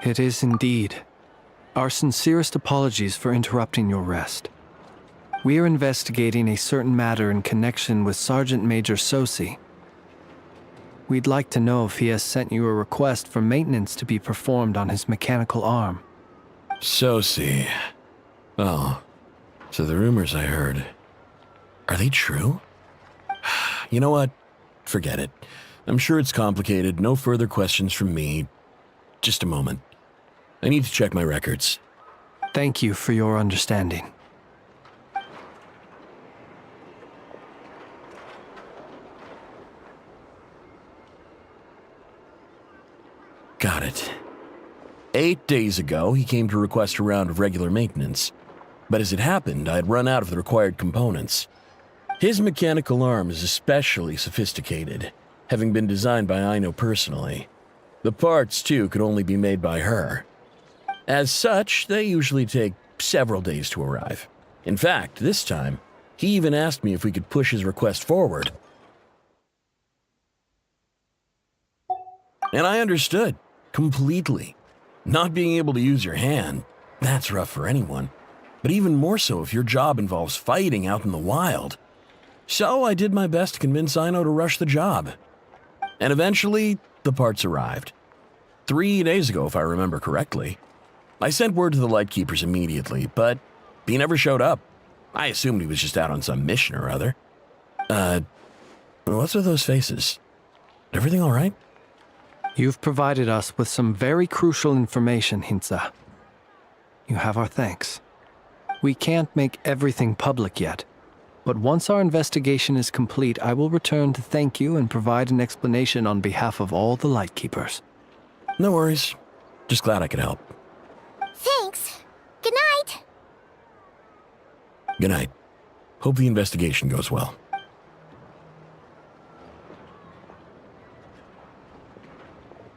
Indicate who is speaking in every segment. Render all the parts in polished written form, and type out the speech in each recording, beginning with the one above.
Speaker 1: It is indeed. Our sincerest apologies for interrupting your rest. We are investigating a certain matter in connection with Sergeant Major Sosi. We'd like to know if he has sent you a request for maintenance to be performed on his mechanical arm.
Speaker 2: Sosi. Oh, so the rumors I heard, are they true? You know what? Forget it. I'm sure it's complicated. No further questions from me. Just a moment. I need to check my records.
Speaker 1: Thank you for your understanding.
Speaker 2: Got it. 8 days ago, he came to request a round of regular maintenance. But as it happened, I had run out of the required components. His mechanical arm is especially sophisticated, having been designed by Aino personally. The parts, too, could only be made by her. As such, they usually take several days to arrive. In fact, this time, he even asked me if we could push his request forward. And I understood, completely. Not being able to use your hand, that's rough for anyone. But even more so if your job involves fighting out in the wild. So I did my best to convince Aino to rush the job. And eventually, the parts arrived. 3 days ago, if I remember correctly. I sent word to the Lightkeepers immediately, but he never showed up. I assumed he was just out on some mission or other. What's with those faces? Everything all right?
Speaker 1: You've provided us with some very crucial information, Hintsa. You have our thanks. We can't make everything public yet, but once our investigation is complete, I will return to thank you and provide an explanation on behalf of all the Lightkeepers.
Speaker 2: No worries. Just glad I could help.
Speaker 3: Thanks. Good night.
Speaker 2: Good night. Hope the investigation goes well.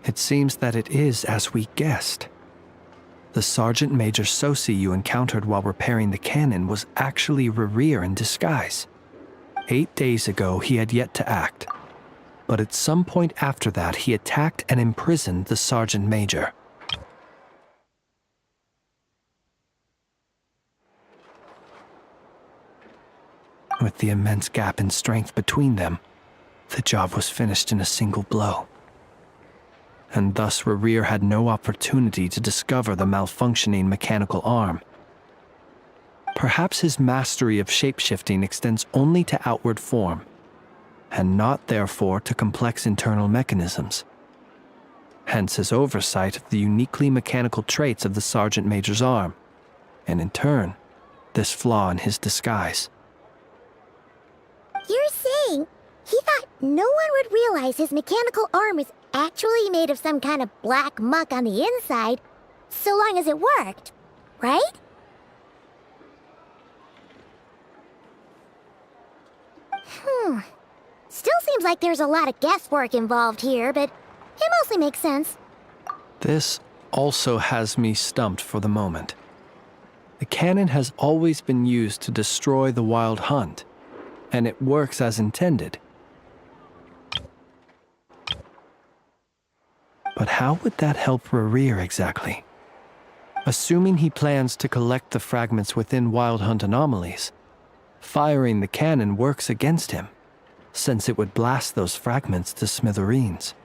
Speaker 1: It seems that it is as we guessed. The Sergeant Major Sosi you encountered while repairing the cannon was actually Rerir in disguise. 8 days ago, he had yet to act. But at some point after that, he attacked and imprisoned the Sergeant Major. With the immense gap in strength between them, the job was finished in a single blow. And thus Rerir had no opportunity to discover the malfunctioning mechanical arm. Perhaps his mastery of shapeshifting extends only to outward form, and not therefore to complex internal mechanisms. Hence his oversight of the uniquely mechanical traits of the Sergeant Major's arm, and in turn, this flaw in his disguise.
Speaker 3: You're saying he thought no one would realize his mechanical arm was actually made of some kind of black muck on the inside, so long as it worked, right? Still seems like there's a lot of guesswork involved here, but it mostly makes sense.
Speaker 1: This also has me stumped for the moment. The cannon has always been used to destroy the wild hunt, and it works as intended. But how would that help Rerir exactly? Assuming he plans to collect the fragments within Wild Hunt anomalies, firing the cannon works against him, since it would blast those fragments to smithereens.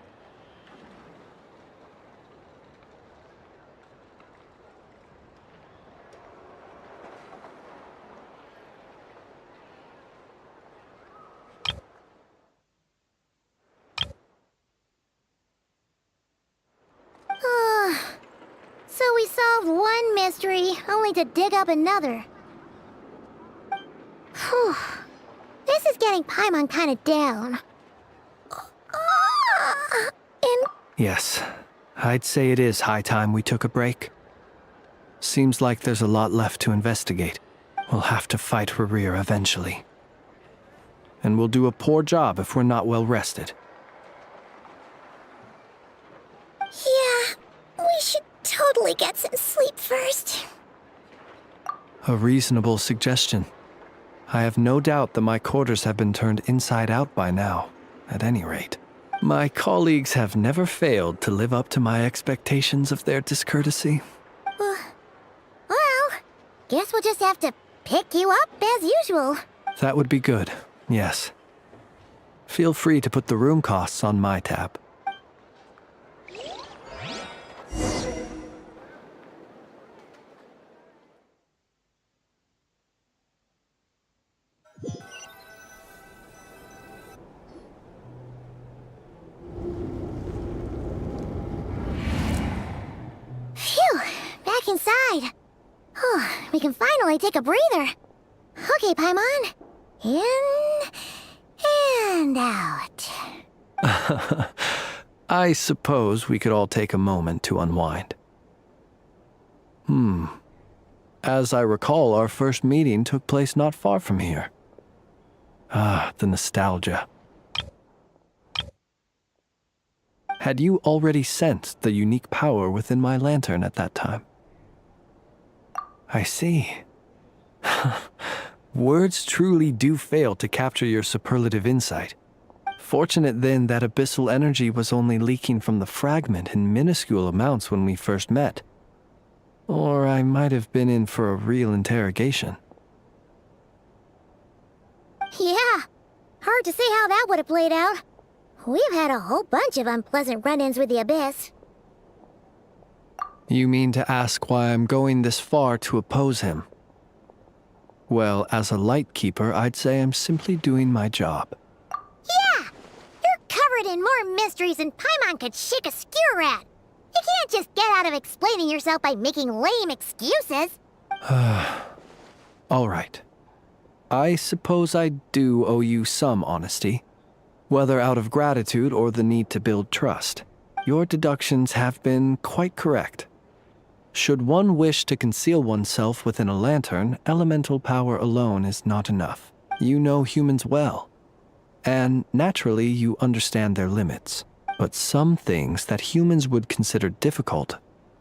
Speaker 3: So we solved one mystery, only to dig up another. Whew. This is getting Paimon kind of down.
Speaker 1: Yes, I'd say it is high time we took a break. Seems like there's a lot left to investigate. We'll have to fight Rerir eventually. And we'll do a poor job if we're not well rested.
Speaker 3: Yeah, we should totally get some sleep first.
Speaker 1: A reasonable suggestion. I have no doubt that my quarters have been turned inside out by now, at any rate. My colleagues have never failed to live up to my expectations of their discourtesy.
Speaker 3: Well, guess we'll just have to pick you up as usual.
Speaker 1: That would be good, yes. Feel free to put the room costs on my tab.
Speaker 3: Phew, back inside. We can finally take a breather. Okay, Paimon. In and out.
Speaker 1: I suppose we could all take a moment to unwind. As I recall, our first meeting took place not far from here. Ah, the nostalgia. Had you already sensed the unique power within my lantern at that time? I see. Words truly do fail to capture your superlative insight. Fortunate then that abyssal energy was only leaking from the fragment in minuscule amounts when we first met. Or I might have been in for a real interrogation.
Speaker 3: Yeah, hard to say how that would have played out. We've had a whole bunch of unpleasant run-ins with the Abyss.
Speaker 1: You mean to ask why I'm going this far to oppose him? Well, as a Lightkeeper, I'd say I'm simply doing my job.
Speaker 3: Yeah! You're covered in more mysteries than Paimon could shake a skewer at. You can't just get out of explaining yourself by making lame excuses.
Speaker 1: All right. I suppose I do owe you some honesty, whether out of gratitude or the need to build trust. Your deductions have been quite correct. Should one wish to conceal oneself within a lantern, elemental power alone is not enough. You know humans well, and naturally you understand their limits. But some things that humans would consider difficult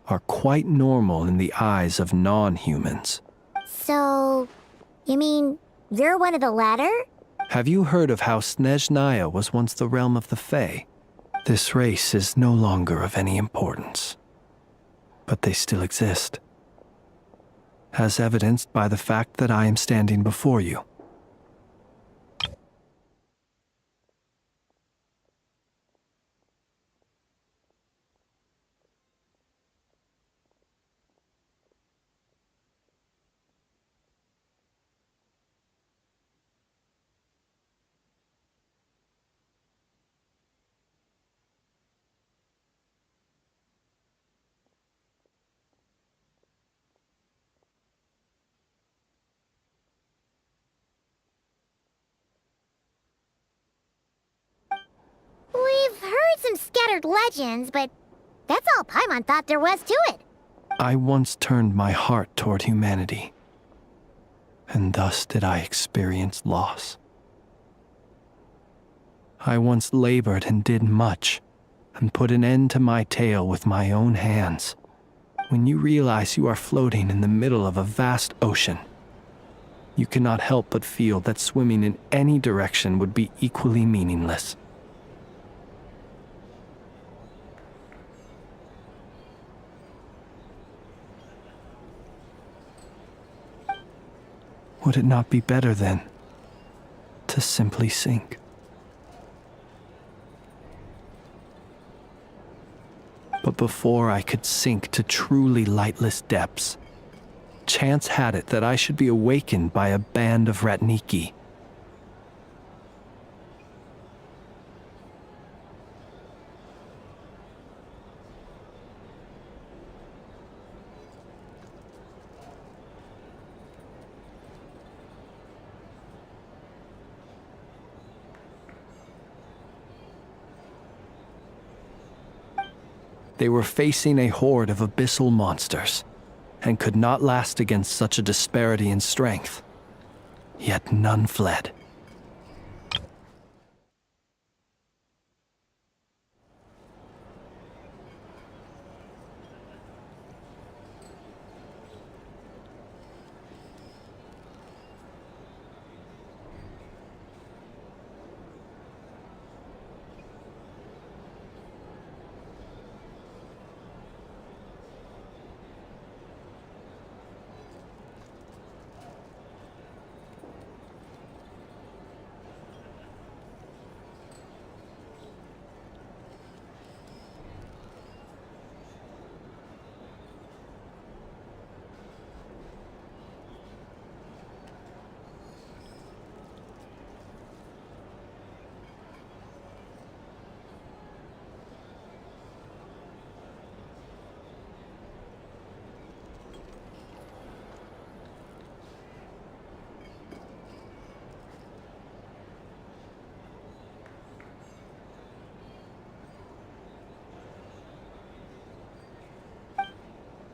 Speaker 1: are quite normal in the eyes of non-humans.
Speaker 3: So, you mean you're one of the latter?
Speaker 1: Have you heard of how Snezhnaya was once the realm of the Fae? This race is no longer of any importance, but they still exist, as evidenced by the fact that I am standing before you.
Speaker 3: We've heard some scattered legends, but that's all Paimon thought there was to it.
Speaker 1: I once turned my heart toward humanity, and thus did I experience loss. I once labored and did much, and put an end to my tale with my own hands. When you realize you are floating in the middle of a vast ocean, you cannot help but feel that swimming in any direction would be equally meaningless. Would it not be better, then, to simply sink? But before I could sink to truly lightless depths, chance had it that I should be awakened by a band of Ratniki. They were facing a horde of abyssal monsters, and could not last against such a disparity in strength. Yet none fled.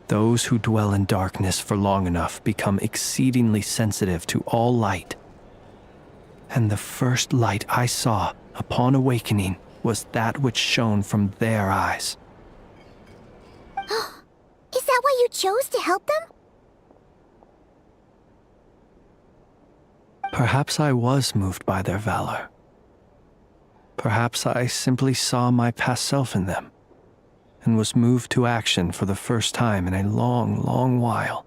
Speaker 1: Those who dwell in darkness for long enough become exceedingly sensitive to all light. And the first light I saw upon awakening was that which shone from their eyes.
Speaker 3: Is that why you chose to help them?
Speaker 1: Perhaps I was moved by their valor. Perhaps I simply saw my past self in them, and was moved to action for the first time in a long, long while.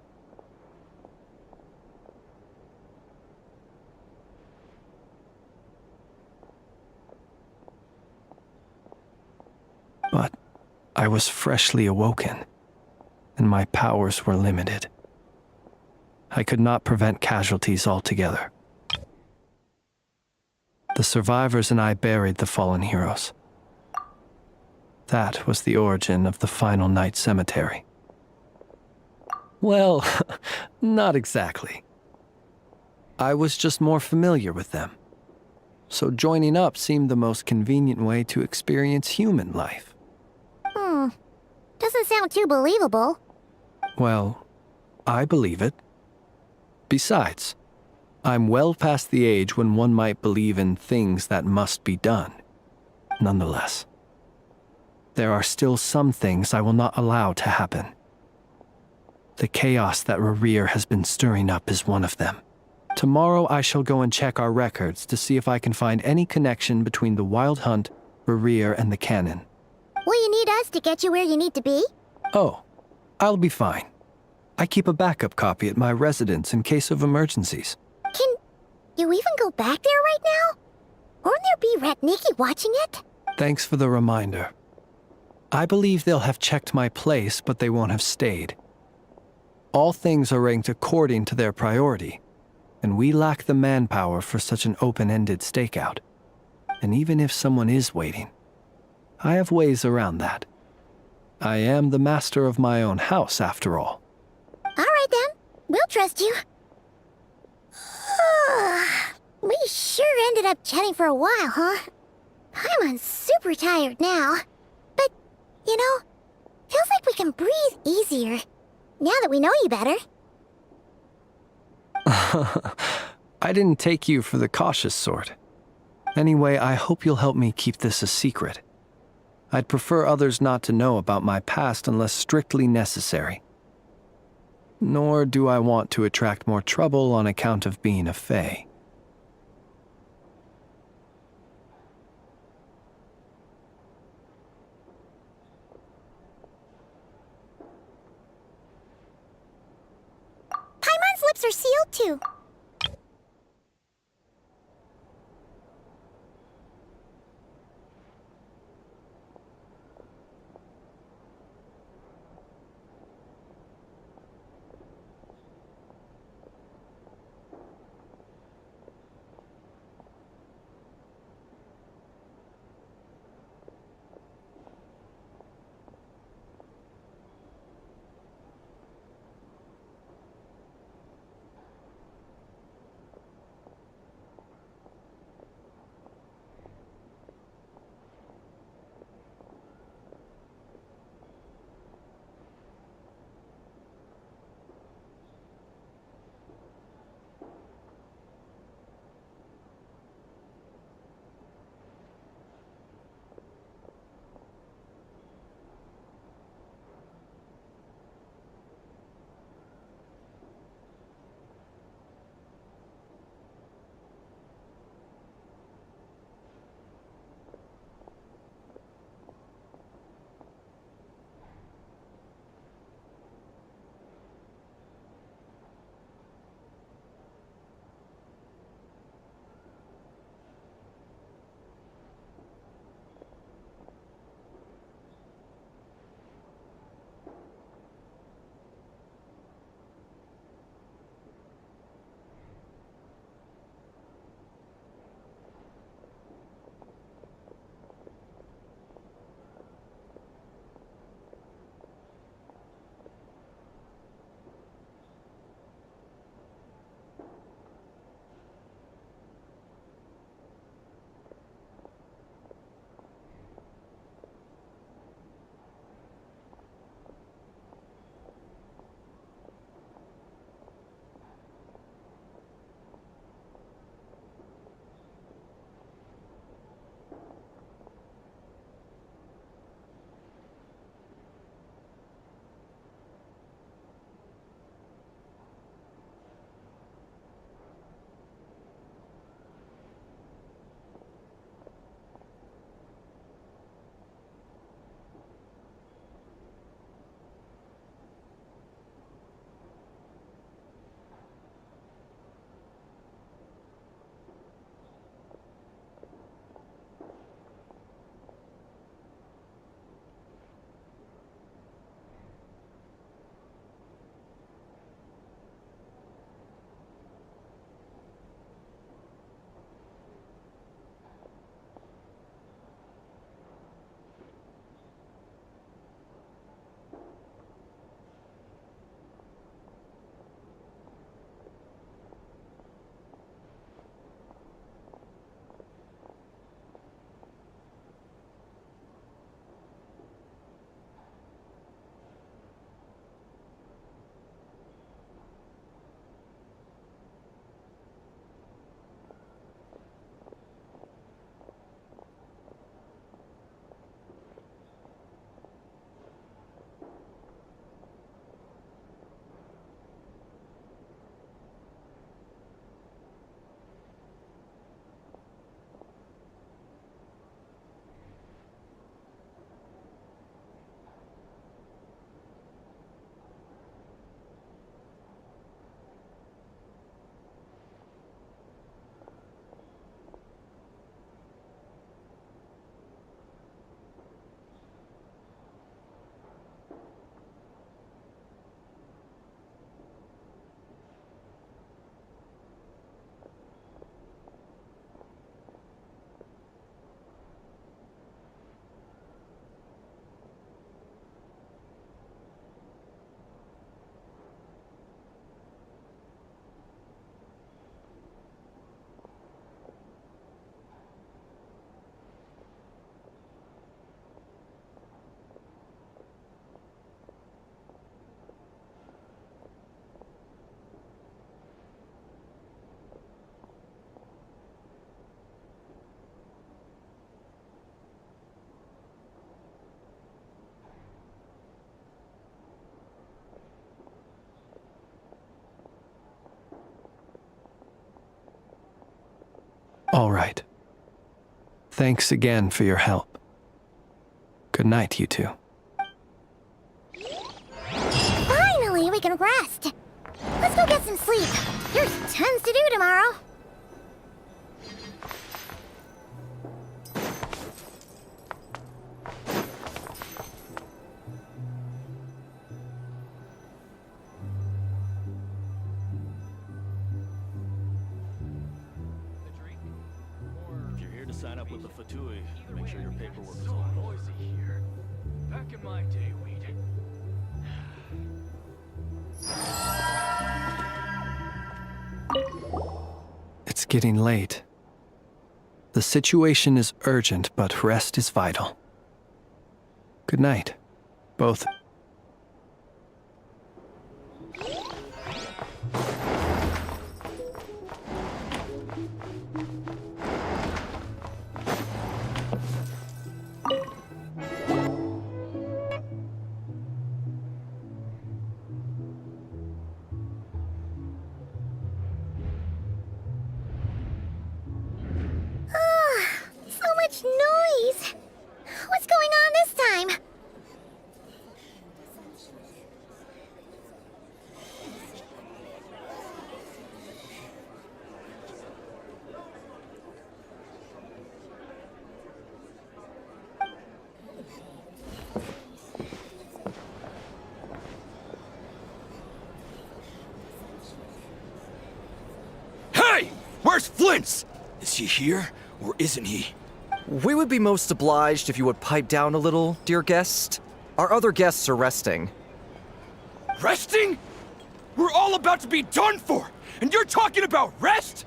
Speaker 1: But I was freshly awoken, and my powers were limited. I could not prevent casualties altogether. The survivors and I buried the fallen heroes. That was the origin of the Final Night Cemetery. Well, not exactly. I was just more familiar with them, so joining up seemed the most convenient way to experience human life.
Speaker 3: Doesn't sound too believable.
Speaker 1: Well, I believe it. Besides, I'm well past the age when one might believe in things that must be done. Nonetheless, there are still some things I will not allow to happen. The chaos that Rerir has been stirring up is one of them. Tomorrow I shall go and check our records to see if I can find any connection between the Wild Hunt, Rerir, and the Cannon.
Speaker 3: Will you need us to get you where you need to be?
Speaker 1: Oh, I'll be fine. I keep a backup copy at my residence in case of emergencies.
Speaker 3: Can you even go back there right now? Won't there be Ratniki watching it?
Speaker 1: Thanks for the reminder. I believe they'll have checked my place, but they won't have stayed. All things are ranked according to their priority, and we lack the manpower for such an open-ended stakeout. And even if someone is waiting, I have ways around that. I am the master of my own house, after all.
Speaker 3: All right then, we'll trust you. We sure ended up chatting for a while, huh? I'm super tired now. But, you know, feels like we can breathe easier, now that we know you better.
Speaker 1: I didn't take you for the cautious sort. Anyway, I hope you'll help me keep this a secret. I'd prefer others not to know about my past unless strictly necessary. Nor do I want to attract more trouble on account of being a fae.
Speaker 3: Paimon's lips are sealed too.
Speaker 1: All right. Thanks again for your help. Good night, you two.
Speaker 3: Finally, we can rest. Let's go get some sleep. There's tons to do tomorrow.
Speaker 4: If you're here to sign up with the Fatui, make sure your paperwork is all noisy here. Back in my day, we'd...
Speaker 1: It's getting late. The situation is urgent, but rest is vital. Good night, both.
Speaker 3: So much noise. What's going on this time?
Speaker 5: Hey! Where's Flint's? Is he here, or isn't he?
Speaker 6: We would be most obliged if you would pipe down a little, dear guest. Our other guests are resting.
Speaker 5: Resting? We're all about to be done for, and you're talking about rest?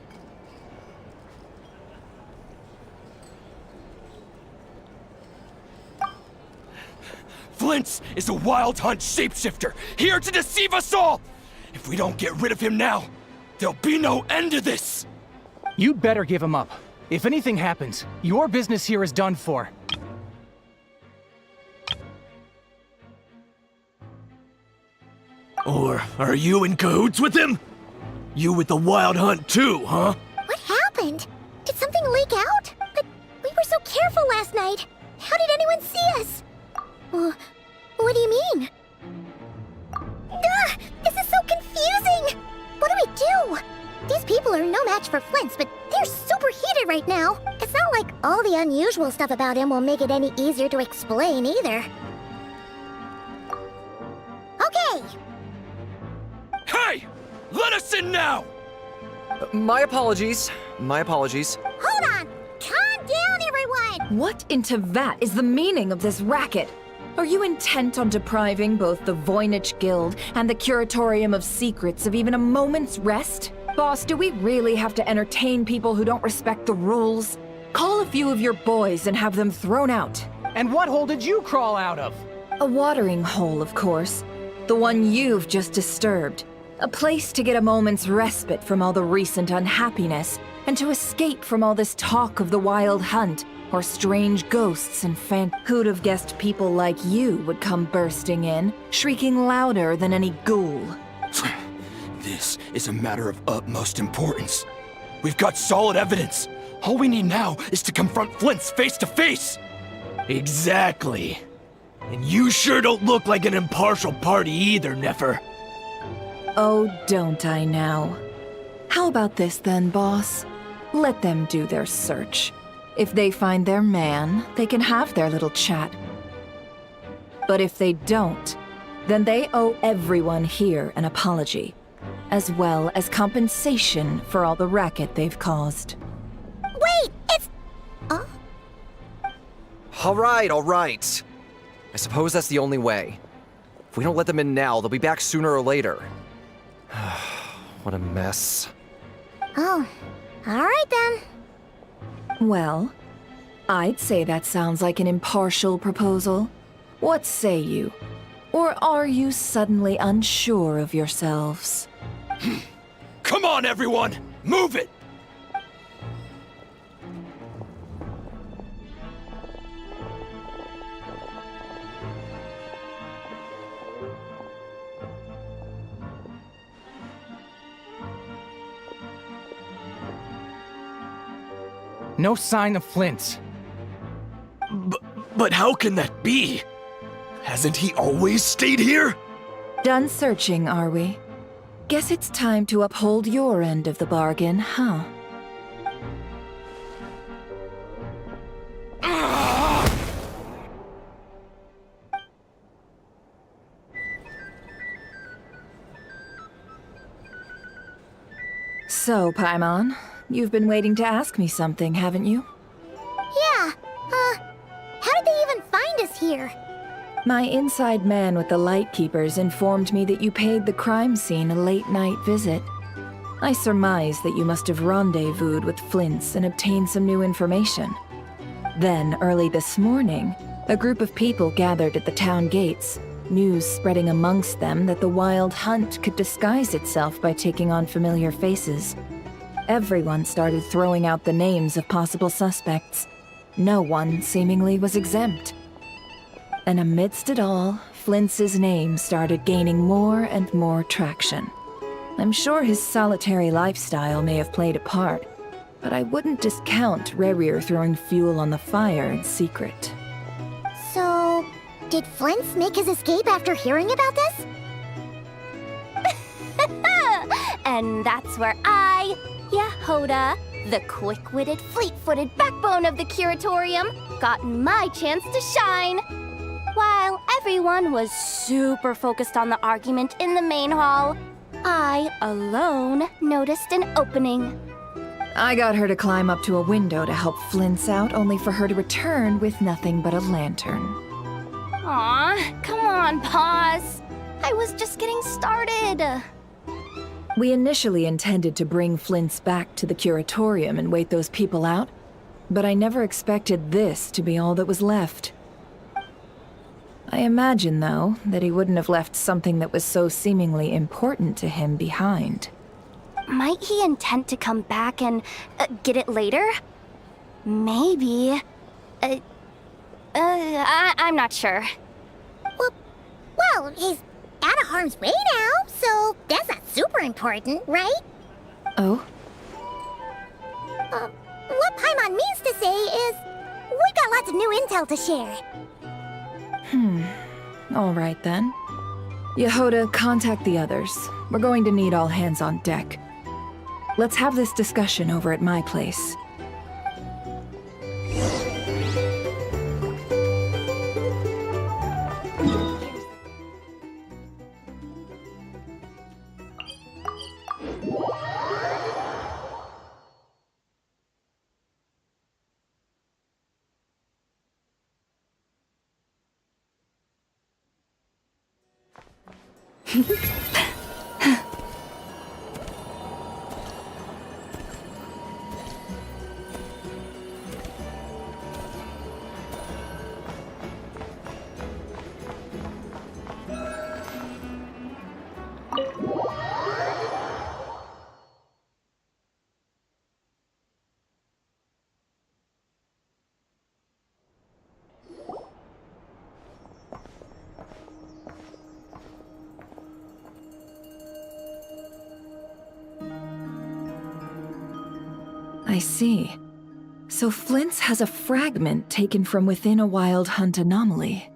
Speaker 5: Flint's is a wild hunt shapeshifter, here to deceive us all! If we don't get rid of him now, there'll be no end to this!
Speaker 7: You'd better give him up. If anything happens, your business here is done for.
Speaker 5: Or are you in cahoots with him? You with the wild hunt too, huh?
Speaker 3: What happened? Did something leak out? But we were so careful last night. How did anyone see us? What do you mean? This is so confusing! What do we do? These people are no match for Flint's, but they're super heated right now. It's not like all the unusual stuff about him will make it any easier to explain either. Okay!
Speaker 5: Hey! Let us in now!
Speaker 6: My apologies. My apologies.
Speaker 3: Hold on! Calm down, everyone!
Speaker 8: What in Tevat is the meaning of this racket? Are you intent on depriving both the Voynich Guild and the Curatorium of Secrets of even a moment's rest? Boss, do we really have to entertain people who don't respect the rules? Call a few of your boys and have them thrown out.
Speaker 7: And what hole did you crawl out of?
Speaker 8: A watering hole, of course. The one you've just disturbed. A place to get a moment's respite from all the recent unhappiness, and to escape from all this talk of the wild hunt, or strange ghosts and Who'd have guessed people like you would come bursting in, shrieking louder than any ghoul?
Speaker 5: This is a matter of utmost importance. We've got solid evidence. All we need now is to confront Flint's face to face. Exactly. And you sure don't look like an impartial party either, Nefer.
Speaker 8: Oh, don't I now? How about this then, boss? Let them do their search. If they find their man, they can have their little chat. But if they don't, then they owe everyone here an apology, as well as compensation for all the racket they've caused.
Speaker 3: Wait, it's...
Speaker 6: All right. I suppose that's the only way. If we don't let them in now, they'll be back sooner or later. What a mess.
Speaker 3: Oh, alright then.
Speaker 8: Well, I'd say that sounds like an impartial proposal. What say you? Or are you suddenly unsure of yourselves?
Speaker 5: Come on, everyone! Move it!
Speaker 7: No sign of Flint's.
Speaker 5: But how can that be? Hasn't he always stayed here?
Speaker 8: Done searching, are we? Guess it's time to uphold your end of the bargain, huh? So, Paimon, you've been waiting to ask me something, haven't you?
Speaker 3: Yeah, how did they even find us here?
Speaker 8: My inside man with the Lightkeepers informed me that you paid the crime scene a late-night visit. I surmise that you must have rendezvoused with Flint's and obtained some new information. Then, early this morning, a group of people gathered at the town gates, news spreading amongst them that the Wild Hunt could disguise itself by taking on familiar faces. Everyone started throwing out the names of possible suspects. No one, seemingly, was exempt. And amidst it all, Flint's name started gaining more and more traction. I'm sure his solitary lifestyle may have played a part, but I wouldn't discount Rerir throwing fuel on the fire in secret.
Speaker 3: So, did Flint's make his escape after hearing about this?
Speaker 9: And that's where I, Yehoda, the quick-witted, fleet-footed backbone of the Curatorium, got my chance to shine. While everyone was super focused on the argument in the main hall, I alone noticed an opening.
Speaker 8: I got her to climb up to a window to help Flint's out, only for her to return with nothing but a lantern.
Speaker 9: Aw, come on, Paz. I was just getting started.
Speaker 8: We initially intended to bring Flint's back to the Curatorium and wait those people out, but I never expected this to be all that was left. I imagine, though, that he wouldn't have left something that was so seemingly important to him behind.
Speaker 9: Might he intend to come back and get it later? Maybe. I'm not sure.
Speaker 3: Well, he's out of harm's way now, so that's not super important, right?
Speaker 8: Oh?
Speaker 3: What Paimon means to say is, we got lots of new intel to share.
Speaker 8: All right then. Yehoda, contact the others. We're going to need all hands on deck. Let's have this discussion over at my place. I see. So Flint's has a fragment taken from within a Wild Hunt anomaly.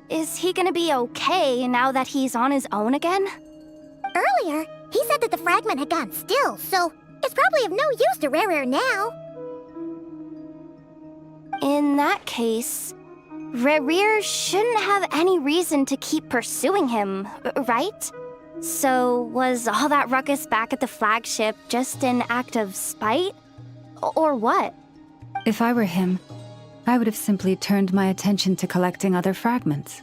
Speaker 9: Is he gonna be okay now that he's on his own again?
Speaker 3: Earlier, he said that the fragment had gone still, so it's probably of no use to Rerir now.
Speaker 9: In that case, Rerir shouldn't have any reason to keep pursuing him, right? So, was all that ruckus back at the flagship just an act of spite? Or what?
Speaker 10: If I were him, I would have simply turned my attention to collecting other fragments.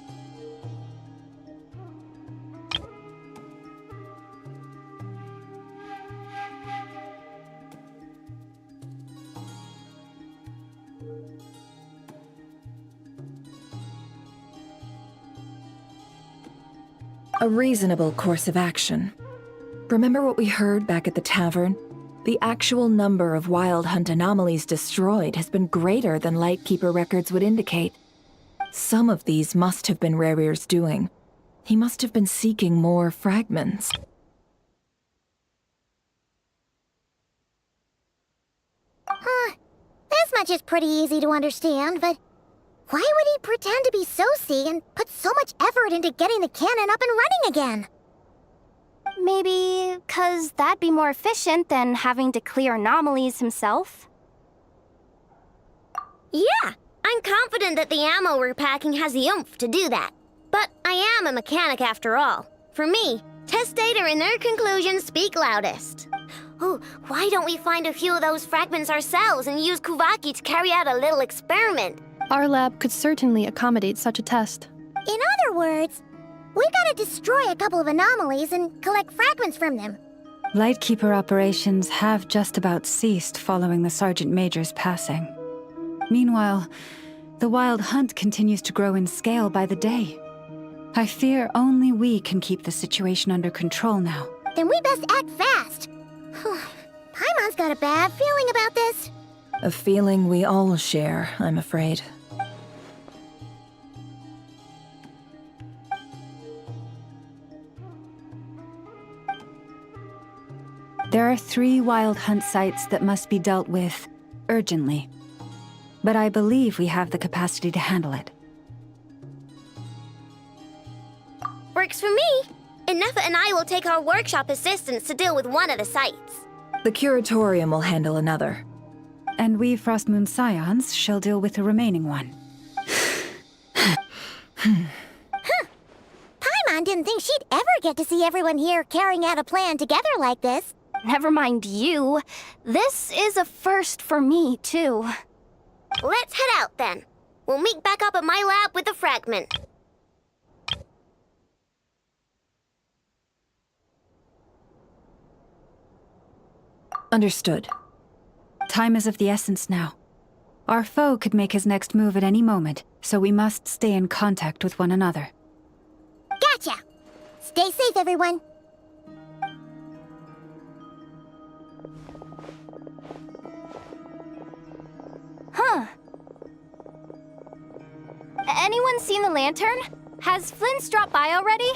Speaker 8: A reasonable course of action. Remember what we heard back at the tavern? The actual number of Wild Hunt anomalies destroyed has been greater than Lightkeeper records would indicate. Some of these must have been Rerir's doing. He must have been seeking more fragments.
Speaker 3: This much is pretty easy to understand, but why would he pretend to be Soci and put so much effort into getting the cannon up and running again?
Speaker 9: Maybe 'cause that'd be more efficient than having to clear anomalies himself?
Speaker 3: Yeah, I'm confident that the ammo we're packing has the oomph to do that. But I am a mechanic after all. For me, test data and their conclusions speak loudest. Oh, why don't we find a few of those fragments ourselves and use Kuvaki to carry out a little experiment?
Speaker 11: Our lab could certainly accommodate such a test.
Speaker 3: In other words, we gotta destroy a couple of anomalies and collect fragments from them.
Speaker 10: Lightkeeper operations have just about ceased following the Sergeant Major's passing. Meanwhile, the Wild Hunt continues to grow in scale by the day. I fear only we can keep the situation under control now.
Speaker 3: Then we best act fast. Paimon's got a bad feeling about this.
Speaker 8: A feeling we all share, I'm afraid.
Speaker 10: There are 3 Wild Hunt sites that must be dealt with urgently. But I believe we have the capacity to handle it.
Speaker 3: Works for me. Nefa and I will take our workshop assistants to deal with one of the sites.
Speaker 8: The curatorium will handle another.
Speaker 10: And we Frostmoon Scions shall deal with the remaining one.
Speaker 3: Paimon didn't think she'd ever get to see everyone here carrying out a plan together like this.
Speaker 9: Never mind you. This is a first for me, too.
Speaker 3: Let's head out then. We'll meet back up at my lab with the fragment.
Speaker 8: Understood.
Speaker 10: Time is of the essence now. Our foe could make his next move at any moment, so we must stay in contact with one another.
Speaker 3: Gotcha! Stay safe, everyone.
Speaker 9: Huh. Anyone seen the lantern? Has Flynn's dropped by already?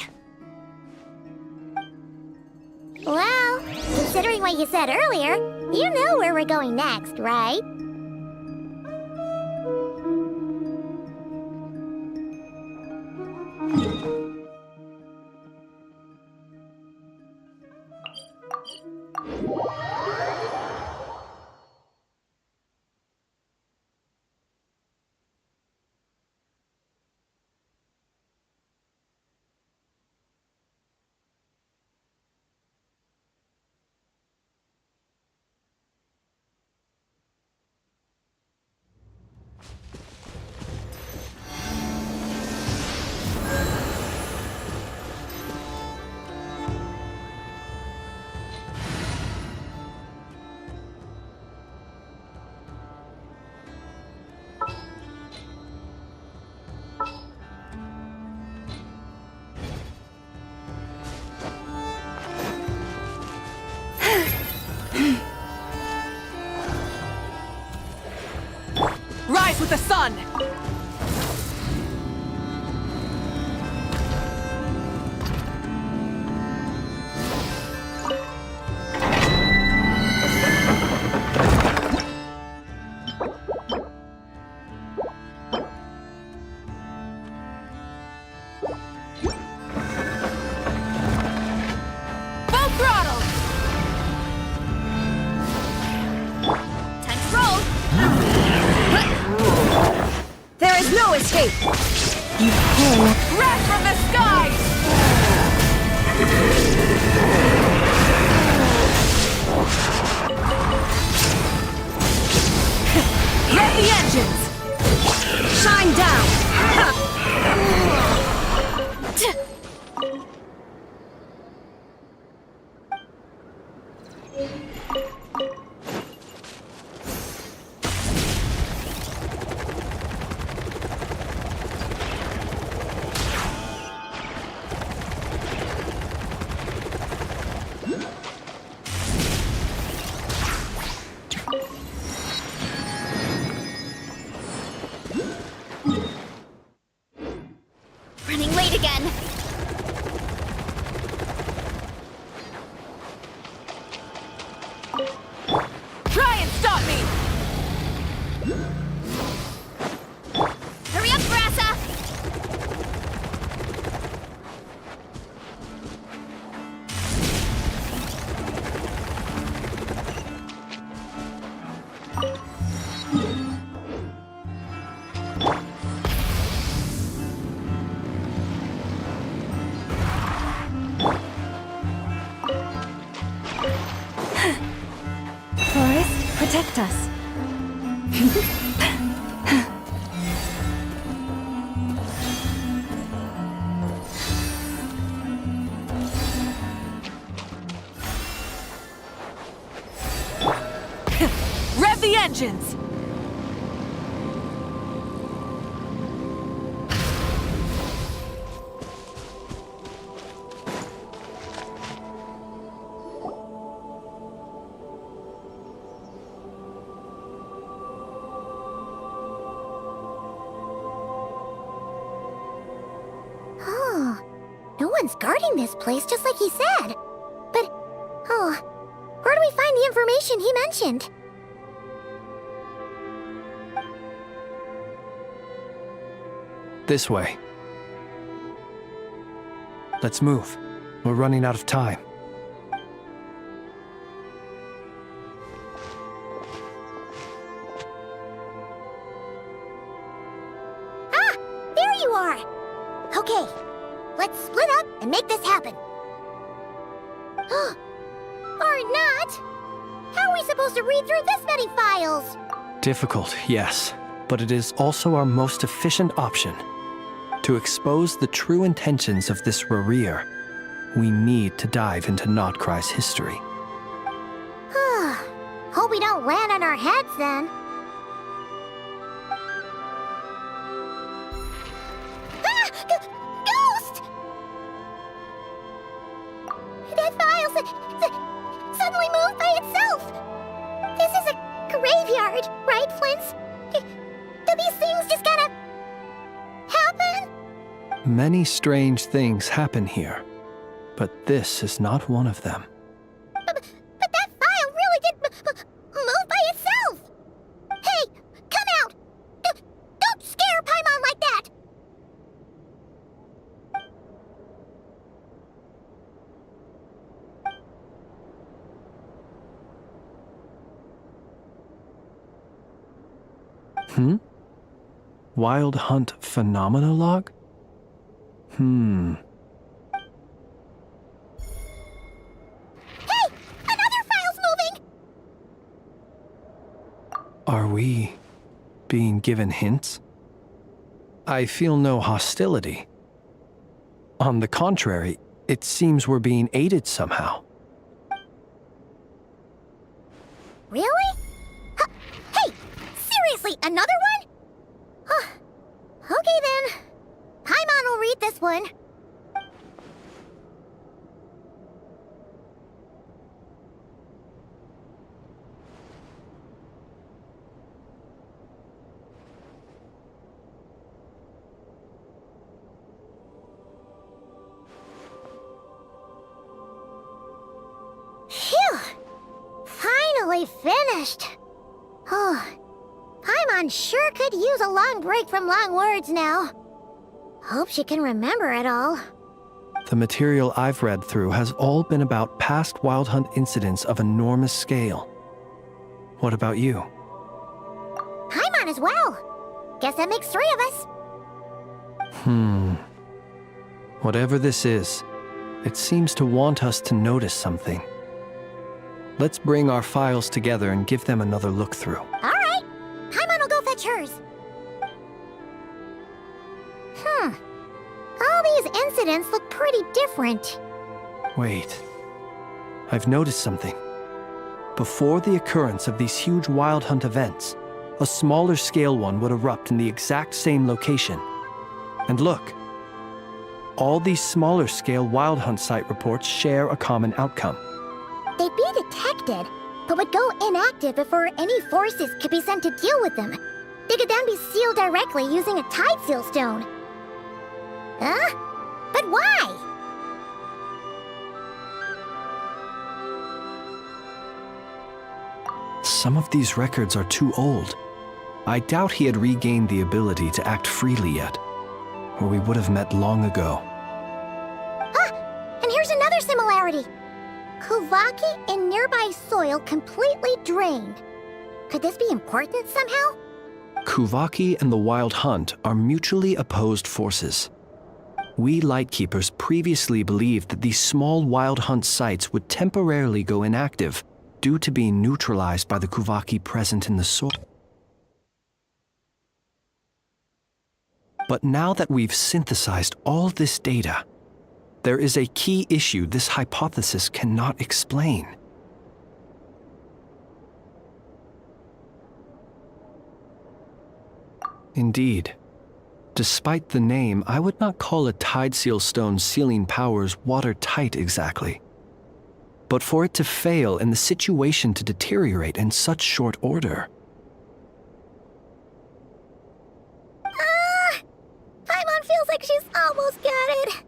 Speaker 3: Well, considering what you said earlier, you know where we're going next, right?
Speaker 8: Rise with the sun!
Speaker 9: Full throttle! Time to roll!
Speaker 8: There is no escape!
Speaker 9: Wrath from the skies!
Speaker 8: Let the engines shine down!
Speaker 9: Running late again.
Speaker 8: Try and stop me!
Speaker 10: protect us.
Speaker 8: Rev the engines!
Speaker 3: Oh, no one's guarding this place just like he said. But, oh, where do we find the information he mentioned?
Speaker 1: This way. Let's move. We're running out of time.
Speaker 3: Ah! There you are! Okay, let's split up and make this happen. Or not! How are we supposed to read through this many files?
Speaker 1: Difficult, yes, but it is also our most efficient option. To expose the true intentions of this Rereer, we need to dive into Notcry's history.
Speaker 3: Hope we don't land on our heads then. Ah! Ghost! That file suddenly moved by itself. This is a graveyard, right, Flint's? Do these things just kind of happen?
Speaker 1: Many strange things happen here, but this is not one of them.
Speaker 3: But that file really did move by itself! Hey, come out! Don't scare Paimon like that!
Speaker 1: Wild Hunt Phenomenologue?
Speaker 3: Hey! Another file's moving!
Speaker 1: Are we being given hints? I feel no hostility. On the contrary, it seems we're being aided somehow.
Speaker 3: Really? Hey! Seriously, another one? Okay then. Paimon will read this one. Phew! Finally finished. Oh, Paimon sure could use a long break from long words now. Hope she can remember it all.
Speaker 1: The material I've read through has all been about past Wild Hunt incidents of enormous scale. What about you?
Speaker 3: Paimon as well. Guess that makes 3 of us.
Speaker 1: Whatever this is, it seems to want us to notice something. Let's bring our files together and give them another look through.
Speaker 3: All right. Paimon will go fetch hers. All these incidents look pretty different.
Speaker 1: Wait. I've noticed something. Before the occurrence of these huge Wild Hunt events, a smaller scale one would erupt in the exact same location. And look. All these smaller scale Wild Hunt site reports share a common outcome.
Speaker 3: They'd be detected, but would go inactive before any forces could be sent to deal with them. They could then be sealed directly using a tide seal stone. Huh? But why?
Speaker 1: Some of these records are too old. I doubt he had regained the ability to act freely yet, or we would have met long ago.
Speaker 3: Ah! And here's another similarity. Kuvaki and nearby soil completely drained. Could this be important somehow?
Speaker 1: Kuvaki and the Wild Hunt are mutually opposed forces. We Lightkeepers previously believed that these small Wild Hunt sites would temporarily go inactive due to being neutralized by the Kuvaki present in the soil. But now that we've synthesized all this data, there is a key issue this hypothesis cannot explain. Indeed. Despite the name, I would not call a Tide Seal Stone's sealing powers watertight exactly. But for it to fail and the situation to deteriorate in such short order.
Speaker 3: Paimon feels like she's almost got it.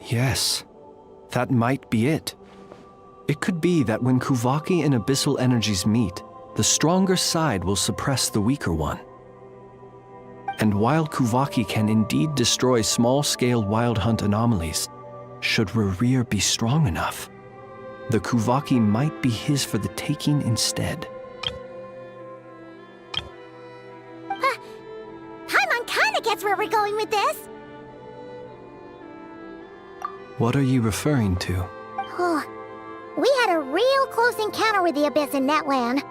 Speaker 1: Yes, that might be it. It could be that when Kuvaki and abyssal energies meet, the stronger side will suppress the weaker one. And while Kuvaki can indeed destroy small-scale wild hunt anomalies, should Rerir be strong enough, the Kuvaki might be his for the taking instead.
Speaker 3: Paimon kinda gets where we're going with this.
Speaker 1: What are you referring to?
Speaker 3: We had a real close encounter with the Abyss in Netland.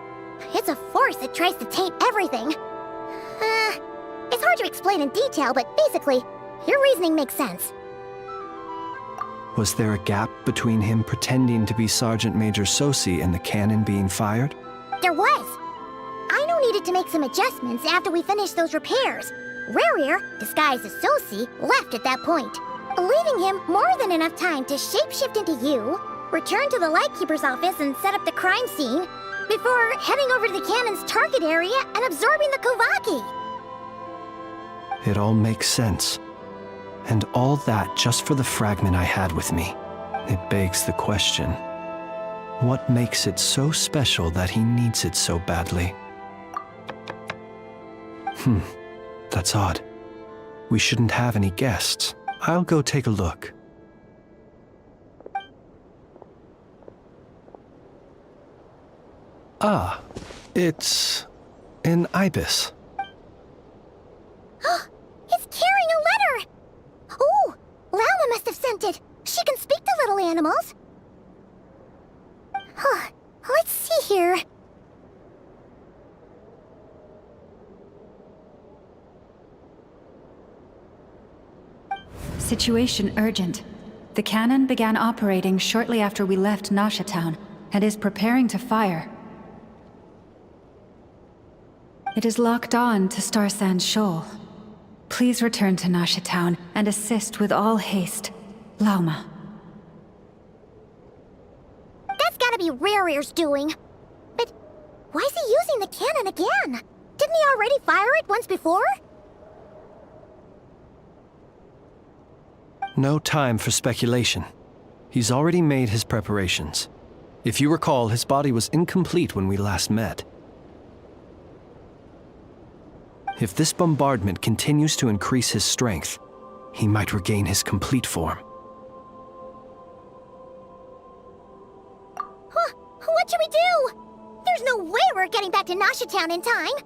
Speaker 3: It's a force that tries to taint everything. It's hard to explain in detail, but basically, your reasoning makes sense.
Speaker 1: Was there a gap between him pretending to be Sergeant Major Sosi and the cannon being fired?
Speaker 3: There was. Aino needed to make some adjustments after we finished those repairs. Rerir, disguised as Sosi, left at that point, leaving him more than enough time to shapeshift into you, return to the Lightkeeper's office and set up the crime scene, before heading over to the cannon's target area and absorbing the Kuvaki.
Speaker 1: It all makes sense. And all that just for the fragment I had with me. It begs the question, what makes it so special that he needs it so badly? That's odd. We shouldn't have any guests. I'll go take a look. Ah, it's an ibis.
Speaker 3: It's carrying a letter! Ooh, Lala must have sent it. She can speak to little animals. Let's see here.
Speaker 10: Situation urgent. The cannon began operating shortly after we left Nasha Town and is preparing to fire. It is locked on to Star Sand Shoal. Please return to Nasha Town and assist with all haste. Lauma.
Speaker 3: That's gotta be Rerir's doing. But why is he using the cannon again? Didn't he already fire it once before?
Speaker 1: No time for speculation. He's already made his preparations. If you recall, his body was incomplete when we last met. If this bombardment continues to increase his strength, he might regain his complete form.
Speaker 3: What should we do? There's no way we're getting back to Nasha Town in time.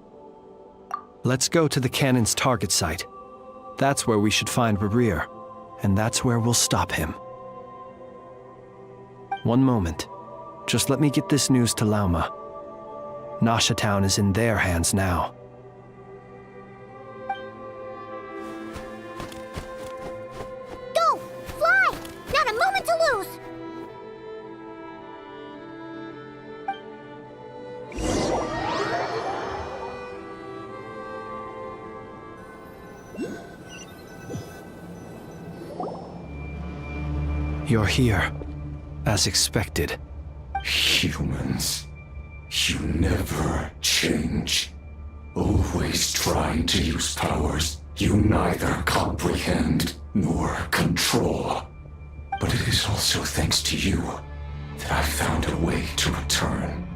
Speaker 1: Let's go to the cannon's target site. That's where we should find Rerir, and that's where we'll stop him. One moment. Just let me get this news to Lauma. Nasha Town is in their hands now.
Speaker 3: Go! Fly! Not a moment to lose!
Speaker 1: You're here, as expected.
Speaker 12: Humans, you never change. Always trying to use powers you neither comprehend nor control. But it is also thanks to you that I found a way to return.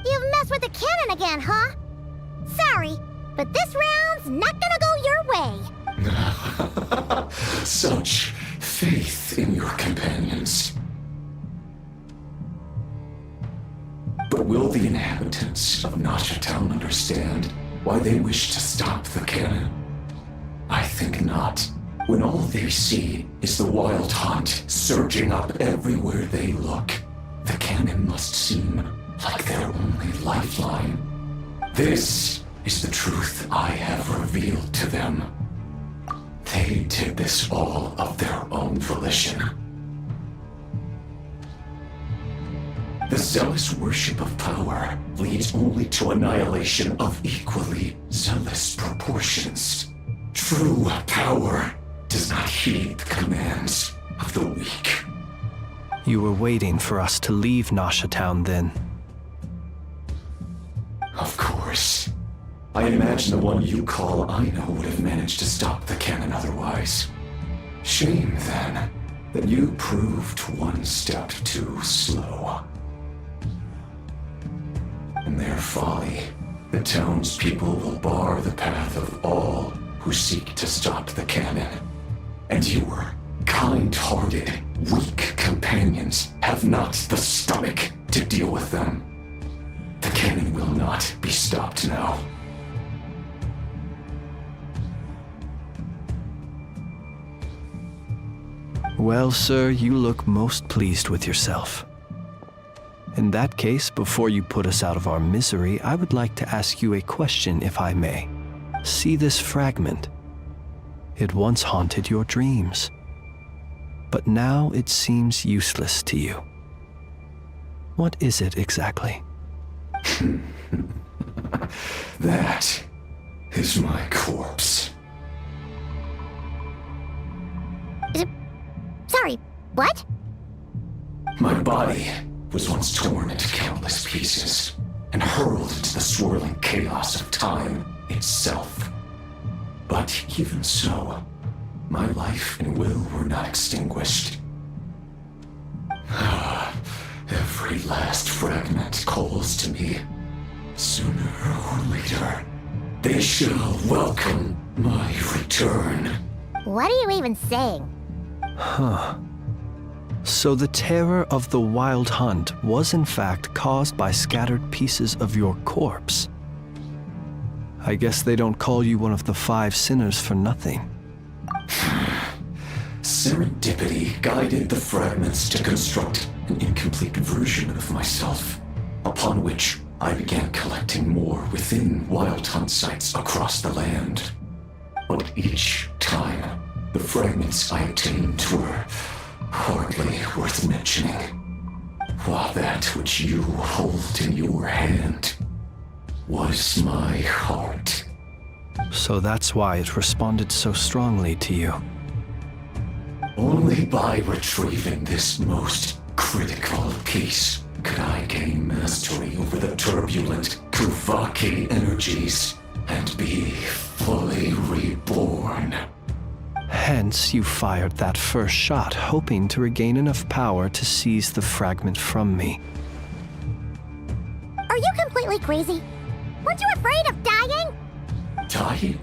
Speaker 3: You've messed with the cannon again, huh? Sorry, but this round's not gonna go your way.
Speaker 12: Such faith in your companions. But will the inhabitants of Nasha Town understand why they wish to stop the cannon? I think not. When all they see is the wild hunt surging up everywhere they look, the cannon must seem like their only lifeline. This is the truth I have revealed to them. They did this all of their own volition. The zealous worship of power leads only to annihilation of equally zealous proportions. True power does not heed the commands of the weak.
Speaker 1: You were waiting for us to leave Nasha Town then.
Speaker 12: Of course. I imagine the one you call Aino would have managed to stop the cannon otherwise. Shame, then, that you proved one step too slow. In their folly, the townspeople will bar the path of all who seek to stop the cannon. And your kind-hearted, weak companions have not the stomach to deal with them. The cannon will not be stopped now.
Speaker 1: Well, sir, you look most pleased with yourself. In that case, before you put us out of our misery, I would like to ask you a question, if I may. See this fragment? It once haunted your dreams, but now it seems useless to you. What is it exactly?
Speaker 12: That is my corpse.
Speaker 3: Sorry, what?
Speaker 12: My body was once torn into countless pieces and hurled into the swirling chaos of time itself. But even so, my life and will were not extinguished. Every last fragment calls to me. Sooner or later, they shall welcome my return.
Speaker 3: What are you even saying?
Speaker 1: Huh. So the terror of the wild hunt was in fact caused by scattered pieces of your corpse. I guess they don't call you one of the 5 sinners for nothing.
Speaker 12: Serendipity guided the fragments to construct an incomplete version of myself, upon which I began collecting more within wild hunt sites across the land. But each time, the fragments I obtained were hardly worth mentioning, while that which you hold in your hand was my heart.
Speaker 1: So that's why it responded so strongly to you.
Speaker 12: Only by retrieving this most critical piece could I gain mastery over the turbulent Kuvaki energies and be fully reborn.
Speaker 1: Hence, you fired that first shot, hoping to regain enough power to seize the fragment from me.
Speaker 3: Are you completely crazy? Weren't you afraid of dying?
Speaker 12: Dying?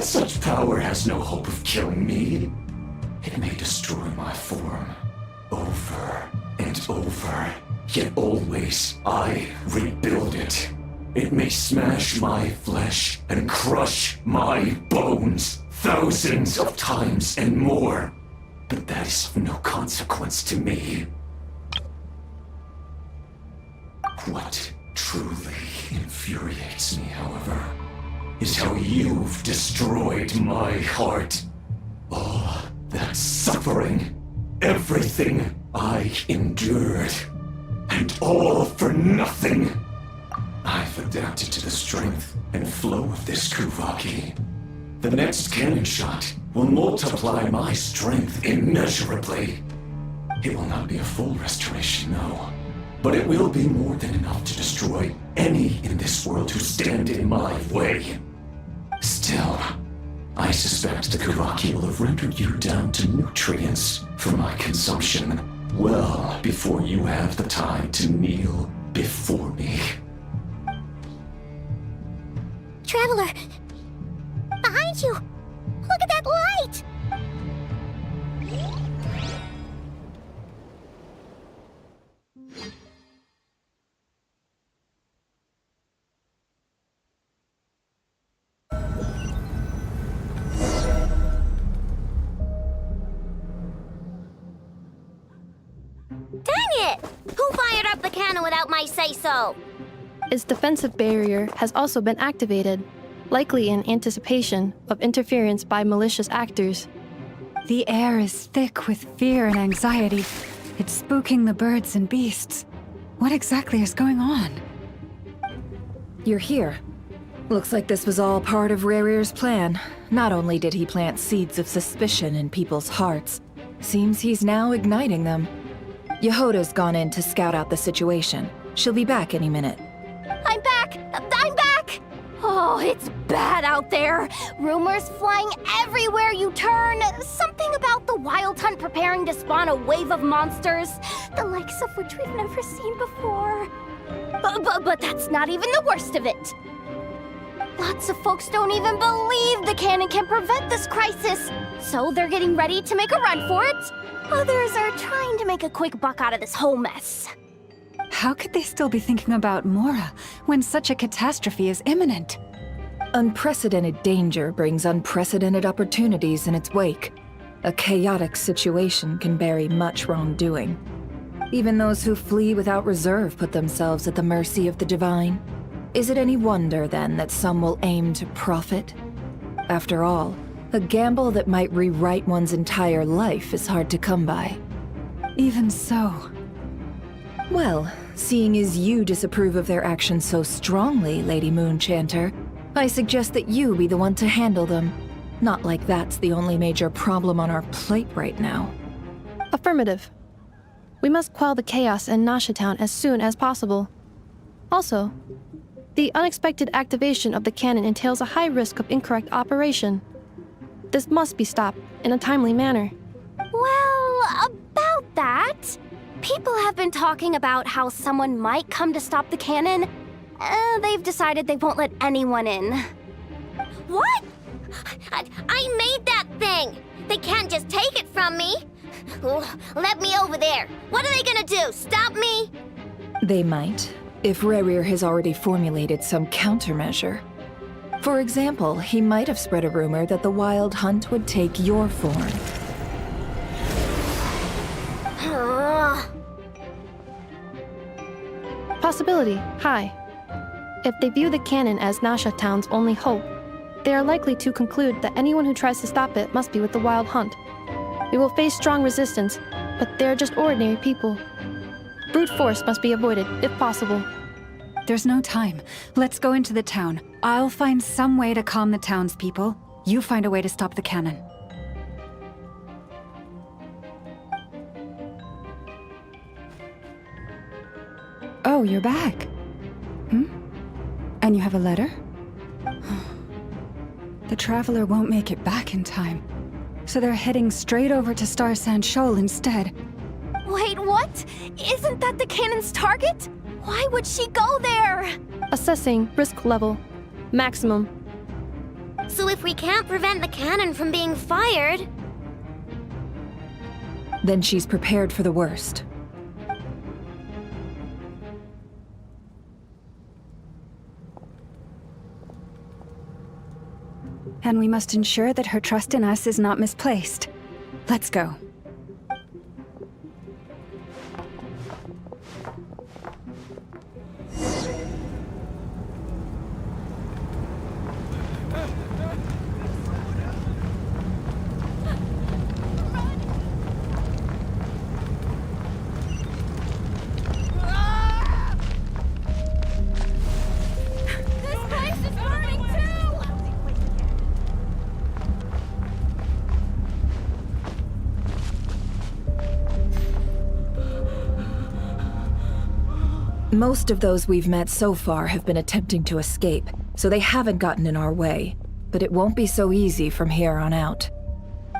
Speaker 12: Such power has no hope of killing me. It may destroy my form over and over, yet always I rebuild it. It may smash my flesh and crush my bones thousands of times and more, but that is of no consequence to me. What truly infuriates me, however, is how you've destroyed my heart. All that suffering, everything I endured, and all for nothing. I've adapted to the strength and flow of this Kuvaki. The next cannon shot will multiply my strength immeasurably. It will not be a full restoration, no, but it will be more than enough to destroy any in this world who stand in my way. Still, I suspect the Kuraki will have rendered you down to nutrients for my consumption well before you have the time to kneel before me.
Speaker 3: Traveler! Behind you! Look at that light!
Speaker 9: Dang it! Who fired up the cannon without my say-so?
Speaker 11: Its defensive barrier has also been activated, likely in anticipation of interference by malicious actors.
Speaker 10: The air is thick with fear and anxiety. It's spooking the birds and beasts. What exactly is going on?
Speaker 8: You're here. Looks like this was all part of Rerir's plan. Not only did he plant seeds of suspicion in people's hearts, seems he's now igniting them. Yehoda's gone in to scout out the situation. She'll be back any minute.
Speaker 9: I'm back! I'm back! Oh, it's bad out there. Rumors flying everywhere you turn. Something about the Wild Hunt preparing to spawn a wave of monsters, the likes of which we've never seen before. But that's not even the worst of it. Lots of folks don't even believe the cannon can prevent this crisis, so they're getting ready to make a run for it. Others are trying to make a quick buck out of this whole mess.
Speaker 10: How could they still be thinking about Mora when such a catastrophe is imminent?
Speaker 8: Unprecedented danger brings unprecedented opportunities in its wake. A chaotic situation can bury much wrongdoing. Even those who flee without reserve put themselves at the mercy of the divine. Is it any wonder, then, that some will aim to profit? After all, a gamble that might rewrite one's entire life is hard to come by.
Speaker 10: Even so.
Speaker 8: Well, seeing as you disapprove of their actions so strongly, Lady Moonchanter, I suggest that you be the one to handle them. Not like that's the only major problem on our plate right now.
Speaker 11: Affirmative. We must quell the chaos in Nasha Town as soon as possible. Also, the unexpected activation of the cannon entails a high risk of incorrect operation. This must be stopped in a timely manner.
Speaker 9: Well, about that, people have been talking about how someone might come to stop the cannon. They've decided they won't let anyone in.
Speaker 3: What? I made that thing! They can't just take it from me! Let me over there! What are they gonna do? Stop me?
Speaker 8: They might, if Rerir has already formulated some countermeasure. For example, he might have spread a rumor that the Wild Hunt would take your form.
Speaker 11: Possibility high. If they view the cannon as Nasha Town's only hope, they are likely to conclude that anyone who tries to stop it must be with the Wild Hunt. We will face strong resistance, but they're just ordinary people. Brute force must be avoided, if possible.
Speaker 10: There's no time. Let's go into the town. I'll find some way to calm the townspeople. You find a way to stop the cannon. Oh, you're back. And you have a letter? The Traveler won't make it back in time. So they're heading straight over to Star Sand Shoal instead.
Speaker 9: Wait, what? Isn't that the cannon's target? Why would she go there?
Speaker 11: Assessing risk level. Maximum.
Speaker 3: So if we can't prevent the cannon from being fired...
Speaker 8: Then she's prepared for the worst.
Speaker 10: And we must ensure that her trust in us is not misplaced. Let's go.
Speaker 8: Most of those we've met so far have been attempting to escape, so they haven't gotten in our way. But it won't be so easy from here on out.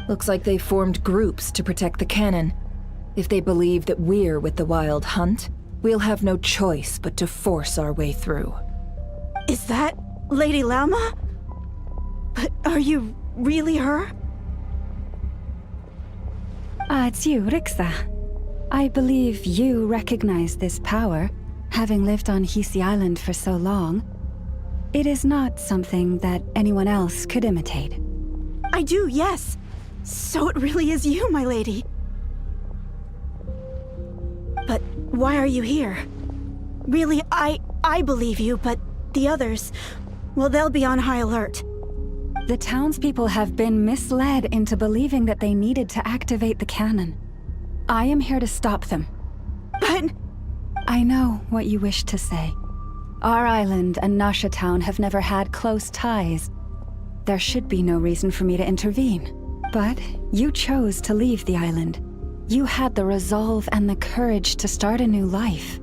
Speaker 8: Looks like they formed groups to protect the cannon. If they believe that we're with the Wild Hunt, we'll have no choice but to force our way through.
Speaker 13: Is that Lady Lauma? But are you really her?
Speaker 10: It's you, Rixa. I believe you recognize this power, having lived on Hisi Island for so long. It is not something that anyone else could imitate.
Speaker 13: I do, yes. So it really is you, my lady. But why are you here? Really, I believe you, but the others, well, they'll be on high alert.
Speaker 10: The townspeople have been misled into believing that they needed to activate the cannon. I am here to stop them.
Speaker 13: But...
Speaker 10: I know what you wish to say. Our island and Nasha Town have never had close ties. There should be no reason for me to intervene. But you chose to leave the island. You had the resolve and the courage to start a new life.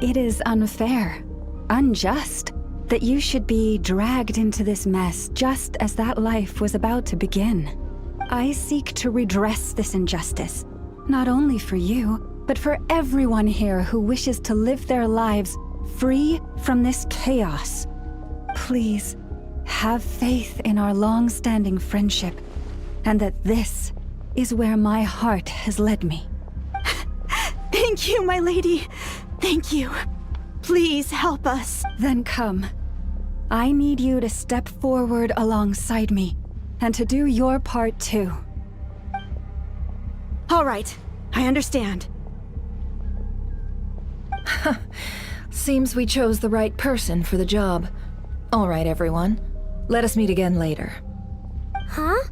Speaker 10: It is unfair, unjust, that you should be dragged into this mess just as that life was about to begin. I seek to redress this injustice, not only for you, but for everyone here who wishes to live their lives free from this chaos. Please, have faith in our long-standing friendship, and that this is where my heart has led me.
Speaker 13: Thank you, my lady. Thank you. Please help us.
Speaker 10: Then come. I need you to step forward alongside me, and to do your part too.
Speaker 13: All right, I understand.
Speaker 8: Seems we chose the right person for the job. All right, everyone. Let us meet again later.
Speaker 3: Huh?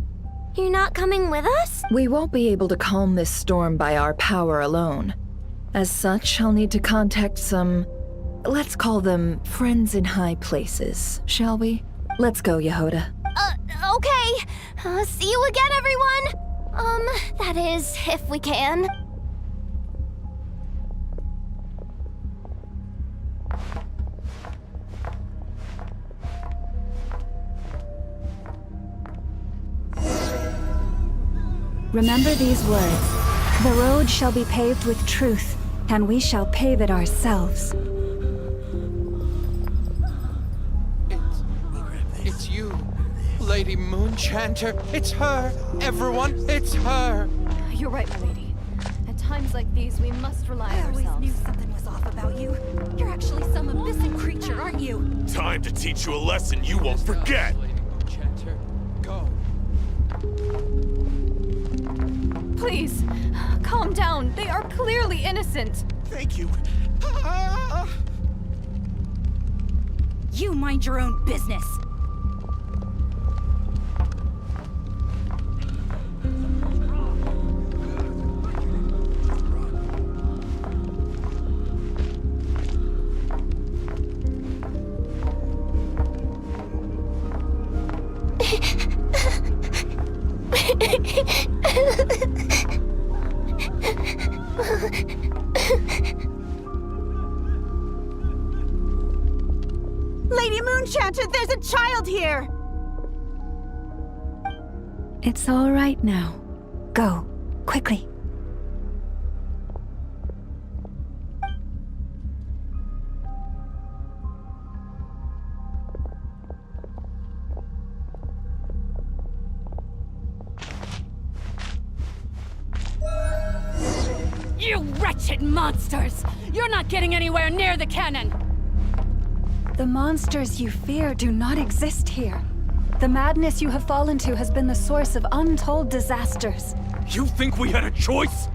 Speaker 3: You're not coming with us?
Speaker 8: We won't be able to calm this storm by our power alone. As such, I'll need to contact some... let's call them friends in high places, shall we? Let's go, Yehoda.
Speaker 9: Okay. See you again, everyone! That is, if we can.
Speaker 10: Remember these words. The road shall be paved with truth, and we shall pave it ourselves.
Speaker 14: It's you, Lady Moonchanter. It's her. Everyone, it's her.
Speaker 11: You're right, my lady. At times like these, we must rely on ourselves.
Speaker 13: I always knew something was off about you. You're actually some abysmal creature, aren't you?
Speaker 15: Time to teach you a lesson you won't forget.
Speaker 14: Lady Moonchanter, go.
Speaker 11: Please, calm down. They are clearly innocent.
Speaker 15: Thank you.
Speaker 13: You mind your own business. Lady Moonchanter, there's a child here!
Speaker 10: It's all right now. Go, quickly.
Speaker 16: You wretched monsters! You're not getting anywhere near the cannon!
Speaker 10: The monsters you fear do not exist here. The madness you have fallen to has been the source of untold disasters.
Speaker 15: You think we had a choice?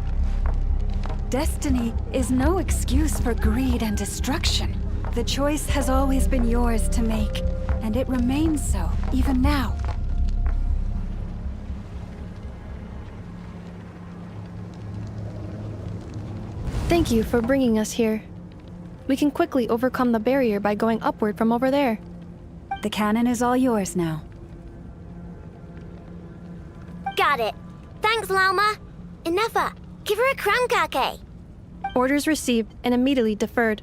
Speaker 10: Destiny is no excuse for greed and destruction. The choice has always been yours to make, and it remains so, even now.
Speaker 11: Thank you for bringing us here. We can quickly overcome the barrier by going upward from over there.
Speaker 10: The cannon is all yours now.
Speaker 3: Got it. Thanks, Lauma. Enougha, give her a crown kake.
Speaker 11: Orders received and immediately deferred.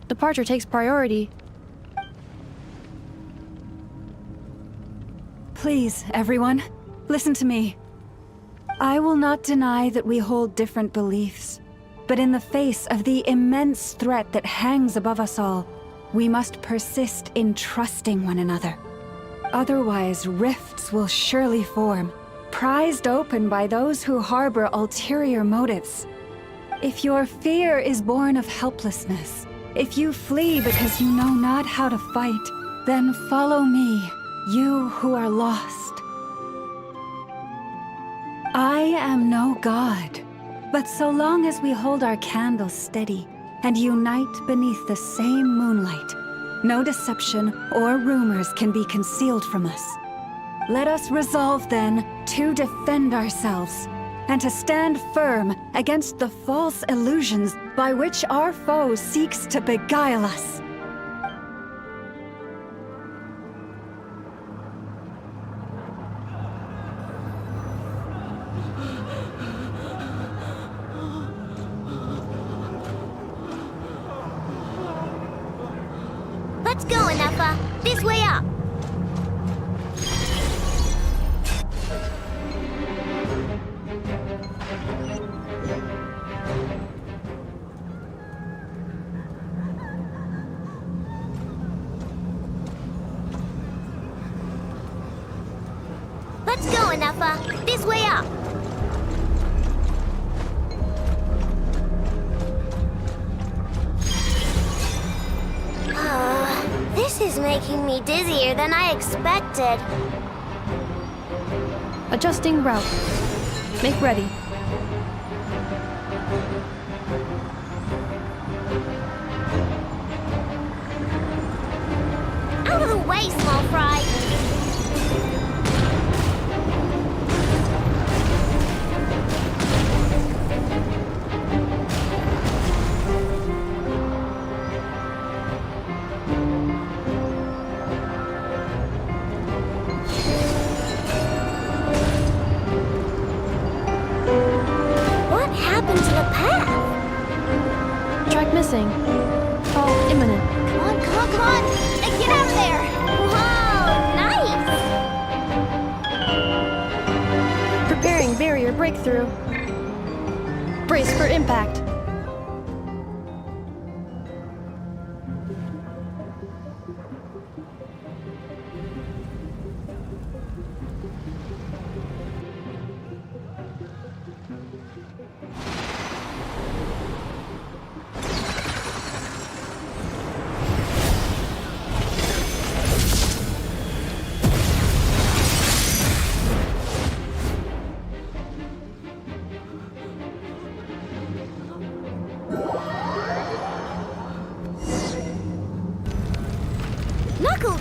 Speaker 11: Departure takes priority.
Speaker 10: Please, everyone, listen to me. I will not deny that we hold different beliefs, but in the face of the immense threat that hangs above us all, we must persist in trusting one another. Otherwise, rifts will surely form, prized open by those who harbor ulterior motives. If your fear is born of helplessness, if you flee because you know not how to fight, then follow me, you who are lost. I am no god, but so long as we hold our candles steady and unite beneath the same moonlight, no deception or rumors can be concealed from us. Let us resolve then to defend ourselves and to stand firm against the false illusions by which our foe seeks to beguile us.
Speaker 3: Let's go, Anafa. This way up. Let's go, Anafa. This way up. This is making me dizzier than I expected.
Speaker 11: Adjusting route. Make ready.
Speaker 3: Out of the way, small fry.
Speaker 11: Track missing. Fall imminent.
Speaker 3: Come on, come on, come on! Get out of there! Whoa, nice!
Speaker 11: Preparing barrier breakthrough. Brace for impact.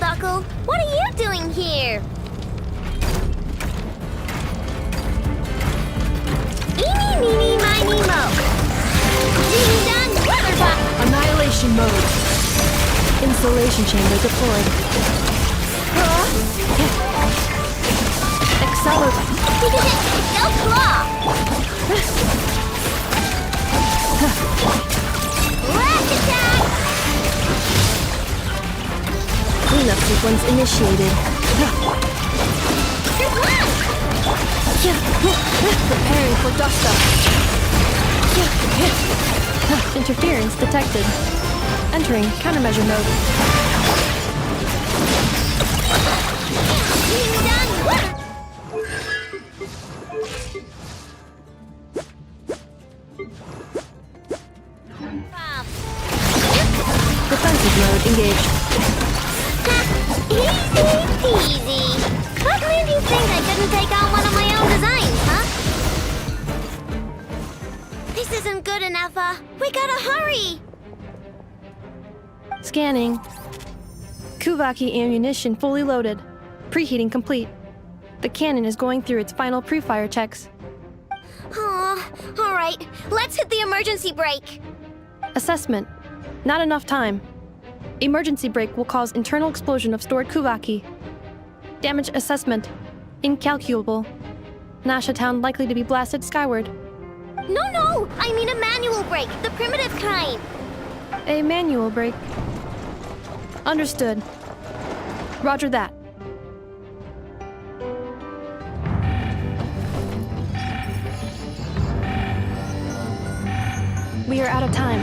Speaker 3: Knuckle, what are you doing here? Eeny, meeny, miny, mo. Ding dong, weatherbuck.
Speaker 11: Annihilation mode. Insulation chamber deployed. Accelerate.
Speaker 3: No claw. Rack attack.
Speaker 11: Cleanup sequence initiated. Preparing for dust up. Interference detected. Entering countermeasure mode. Defensive mode engaged.
Speaker 3: Easy peasy. What made you think I couldn't take on one of my own designs, huh? This isn't good enough, we gotta hurry!
Speaker 11: Scanning. Kuvaki ammunition fully loaded. Preheating complete. The cannon is going through its final pre-fire checks.
Speaker 3: Oh, alright. Let's hit the emergency brake.
Speaker 11: Assessment. Not enough time. Emergency brake will cause internal explosion of stored Kuvaki. Damage assessment. Incalculable. Nasha Town likely to be blasted skyward.
Speaker 9: No! I mean a manual brake, the primitive kind.
Speaker 11: A manual brake. Understood. Roger that. We are out of time.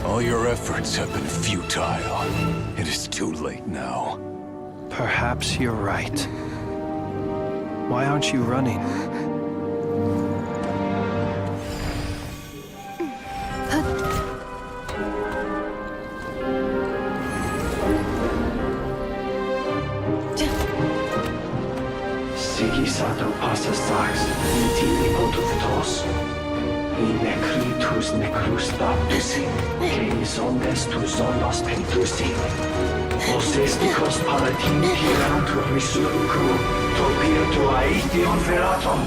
Speaker 12: All your efforts have been futile. It is too late now.
Speaker 1: Perhaps you're right. Why aren't you running?
Speaker 17: Sigisato passa sax, itili potuftos. In necritus necrus baptusi, que omnes tu zonos pentusi. Os esticos palatin pirantur resurcu, topir tu aetion veratum.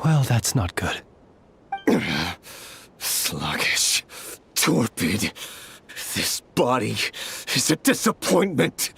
Speaker 1: Well, that's not good.
Speaker 15: Sluggish. Torpid. This body is a disappointment.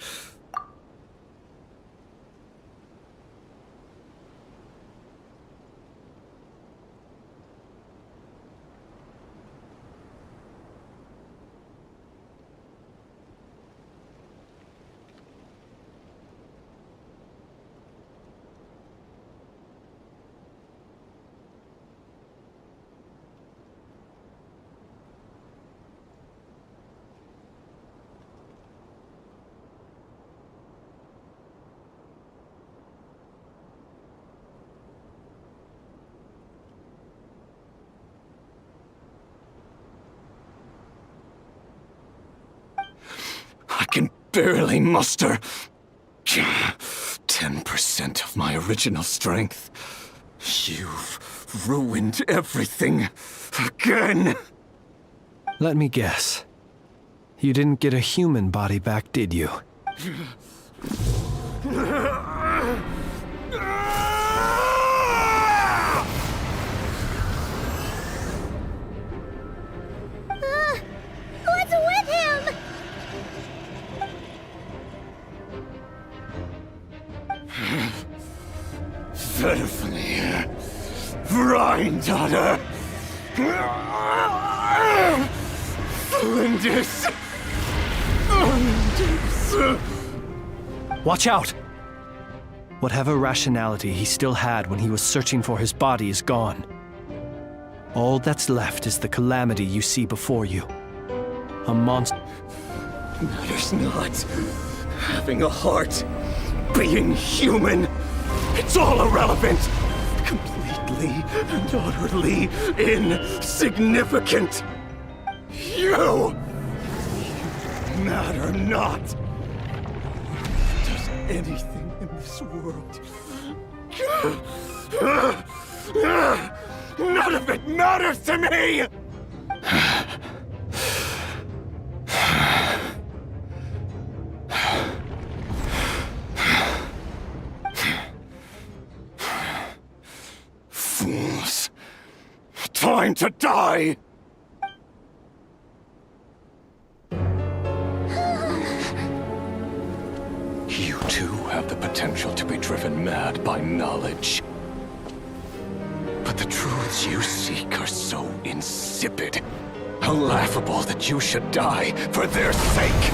Speaker 15: I can barely muster 10% of my original strength. You've ruined everything again.
Speaker 1: Let me guess. You didn't get a human body back, did you?
Speaker 3: What's with him?
Speaker 15: Verfnir. Rheindaughter. Flinders.
Speaker 1: Watch out! Whatever rationality he still had when he was searching for his body is gone. All that's left is the calamity you see before you. A monster.
Speaker 15: Matters not. Having a heart. Being human. It's all irrelevant. Completely and utterly insignificant. You matter not. Does anything in this world. None of it matters to me! Fools. Time to die! You too have the potential to be driven mad by knowledge. But the truths you seek are so insipid, how laughable that you should die for their sake.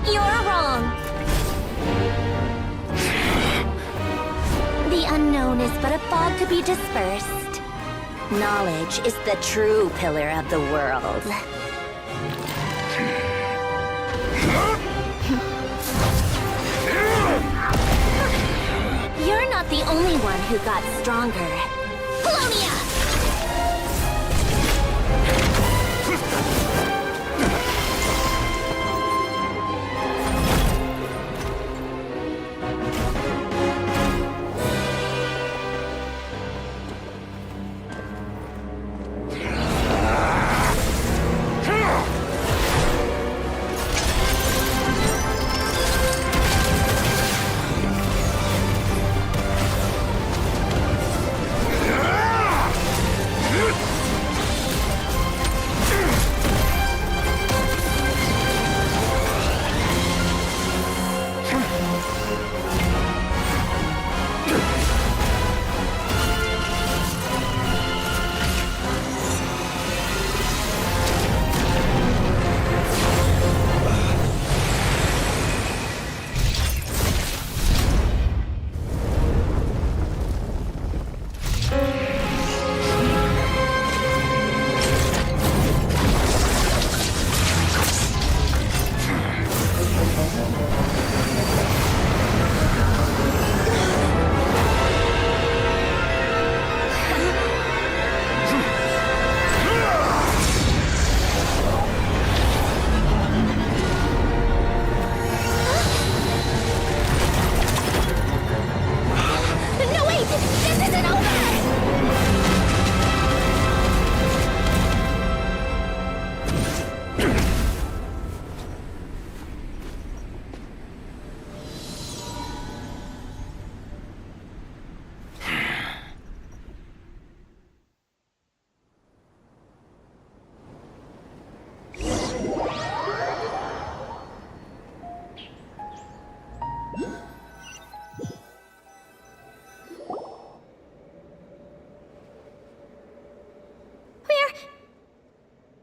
Speaker 9: You're wrong. The unknown is but a fog to be dispersed. Knowledge is the true pillar of the world. You're not the only one who got stronger. Polonia!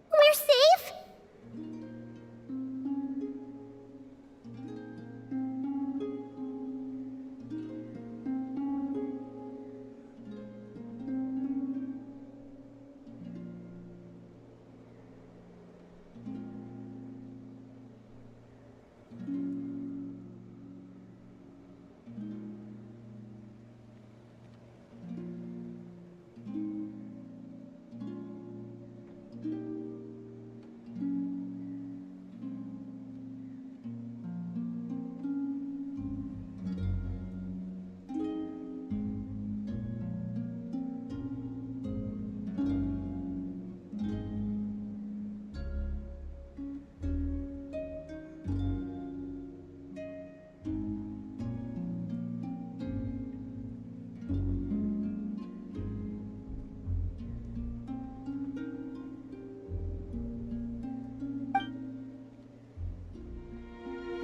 Speaker 9: We're safe?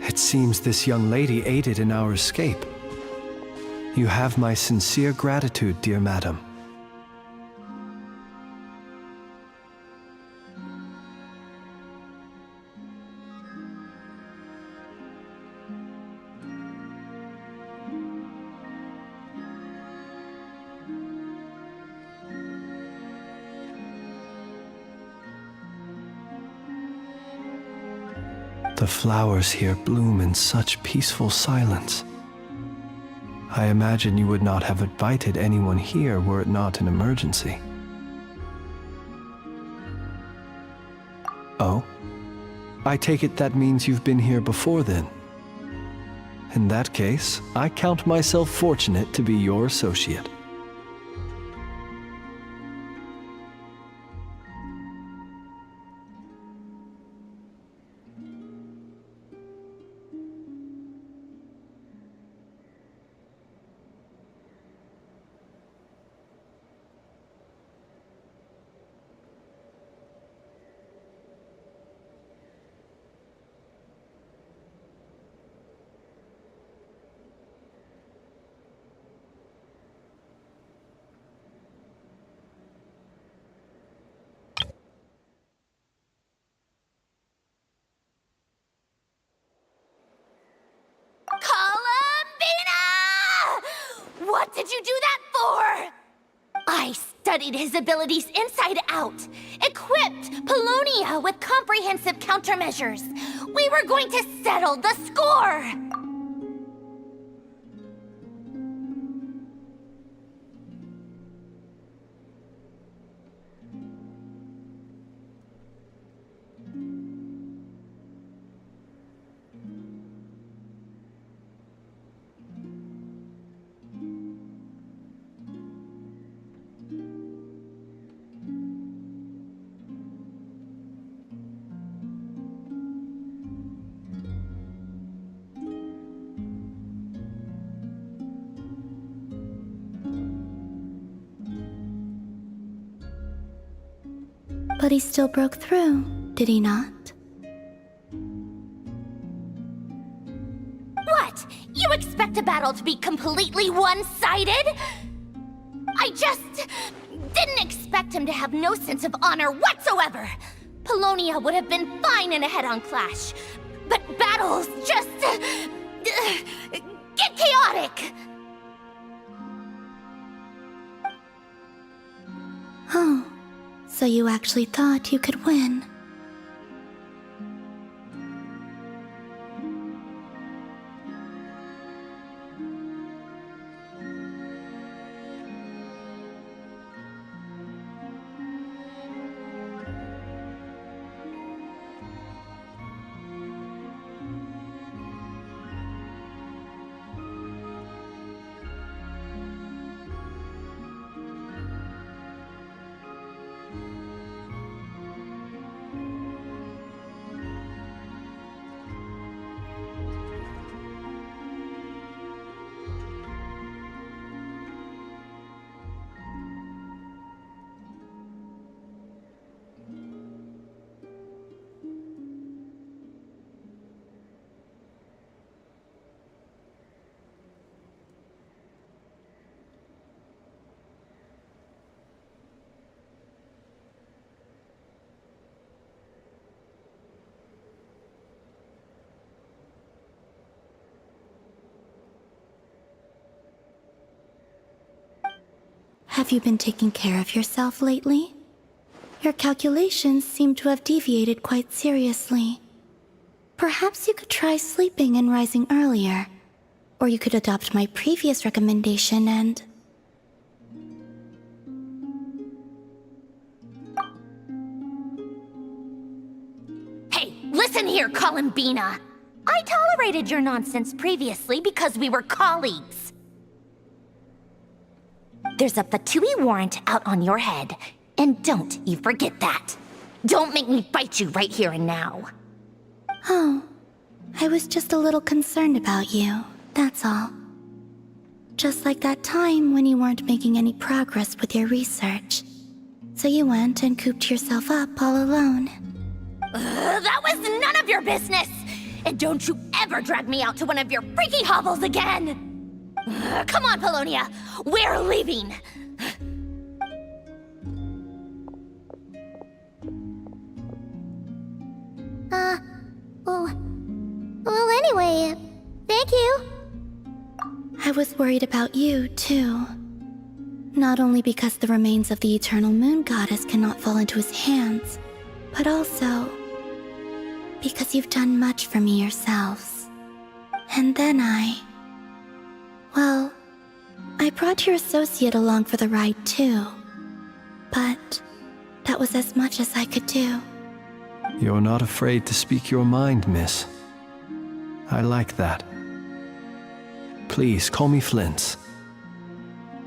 Speaker 1: It seems this young lady aided in our escape. You have my sincere gratitude, dear madam. The flowers here bloom in such peaceful silence. I imagine you would not have invited anyone here were it not an emergency. Oh? I take it that means you've been here before then. In that case, I count myself fortunate to be your associate.
Speaker 9: What did you do that for? I studied his abilities inside out, equipped Polonia with comprehensive countermeasures. We were going to settle the score!
Speaker 18: But he still broke through, did he not?
Speaker 9: What? You expect a battle to be completely one-sided? I just didn't expect him to have no sense of honor whatsoever. Polonia would have been fine in a head-on clash, but battles just get chaotic.
Speaker 18: Oh. So you actually thought you could win? Have you been taking care of yourself lately? Your calculations seem to have deviated quite seriously. Perhaps you could try sleeping and rising earlier. Or you could adopt my previous recommendation and...
Speaker 9: Hey, listen here, Columbina! I tolerated your nonsense previously because we were colleagues. There's a Fatui warrant out on your head, and don't you forget that. Don't make me fight you right here and now.
Speaker 18: Oh, I was just a little concerned about you, that's all. Just like that time when you weren't making any progress with your research. So you went and cooped yourself up all alone.
Speaker 9: That was none of your business! And don't you ever drag me out to one of your freaky hovels again! Come on, Polonia! We're leaving!
Speaker 3: Well, anyway, thank you.
Speaker 18: I was worried about you, too. Not only because the remains of the Eternal Moon Goddess cannot fall into his hands, but also because you've done much for me yourselves. And then well, I brought your associate along for the ride too. But that was as much as I could do.
Speaker 1: You're not afraid to speak your mind, miss. I like that. Please call me Flint.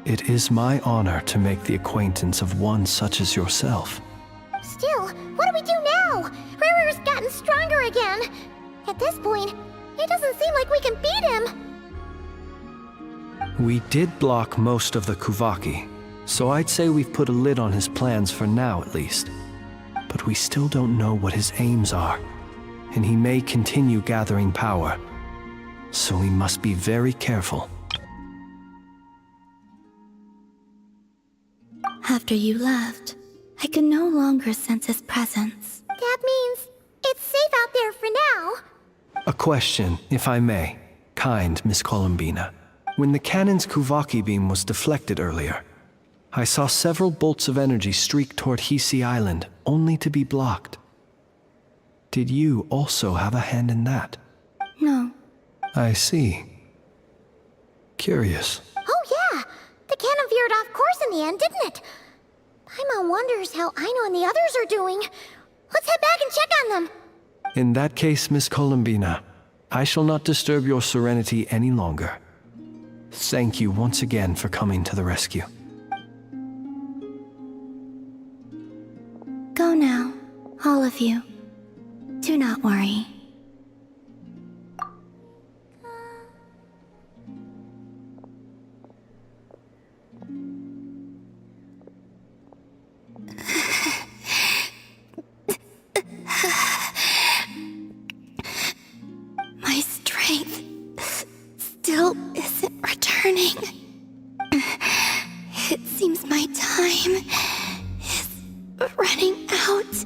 Speaker 1: It is my honor to make the acquaintance of one such as yourself.
Speaker 3: Still, what do we do now? Rarir's gotten stronger again. At this point, it doesn't seem like we can beat him.
Speaker 1: We did block most of the Kuvaki, so I'd say we've put a lid on his plans for now at least. But we still don't know what his aims are, and he may continue gathering power. So we must be very careful.
Speaker 18: After you left, I could no longer sense his presence.
Speaker 3: That means it's safe out there for now.
Speaker 1: A question, if I may, kind Miss Columbina. When the cannon's Kuvaki beam was deflected earlier, I saw several bolts of energy streak toward Hisi Island, only to be blocked. Did you also have a hand in that?
Speaker 18: No.
Speaker 1: I see. Curious.
Speaker 3: Oh yeah, the cannon veered off course in the end, didn't it? Paimon wonders how Aino and the others are doing. Let's head back and check on them.
Speaker 1: In that case, Miss Columbina, I shall not disturb your serenity any longer. Thank you once again for coming to the rescue.
Speaker 18: Go now, all of you. Do not worry. My strength still isn't returning. It seems my time is running out.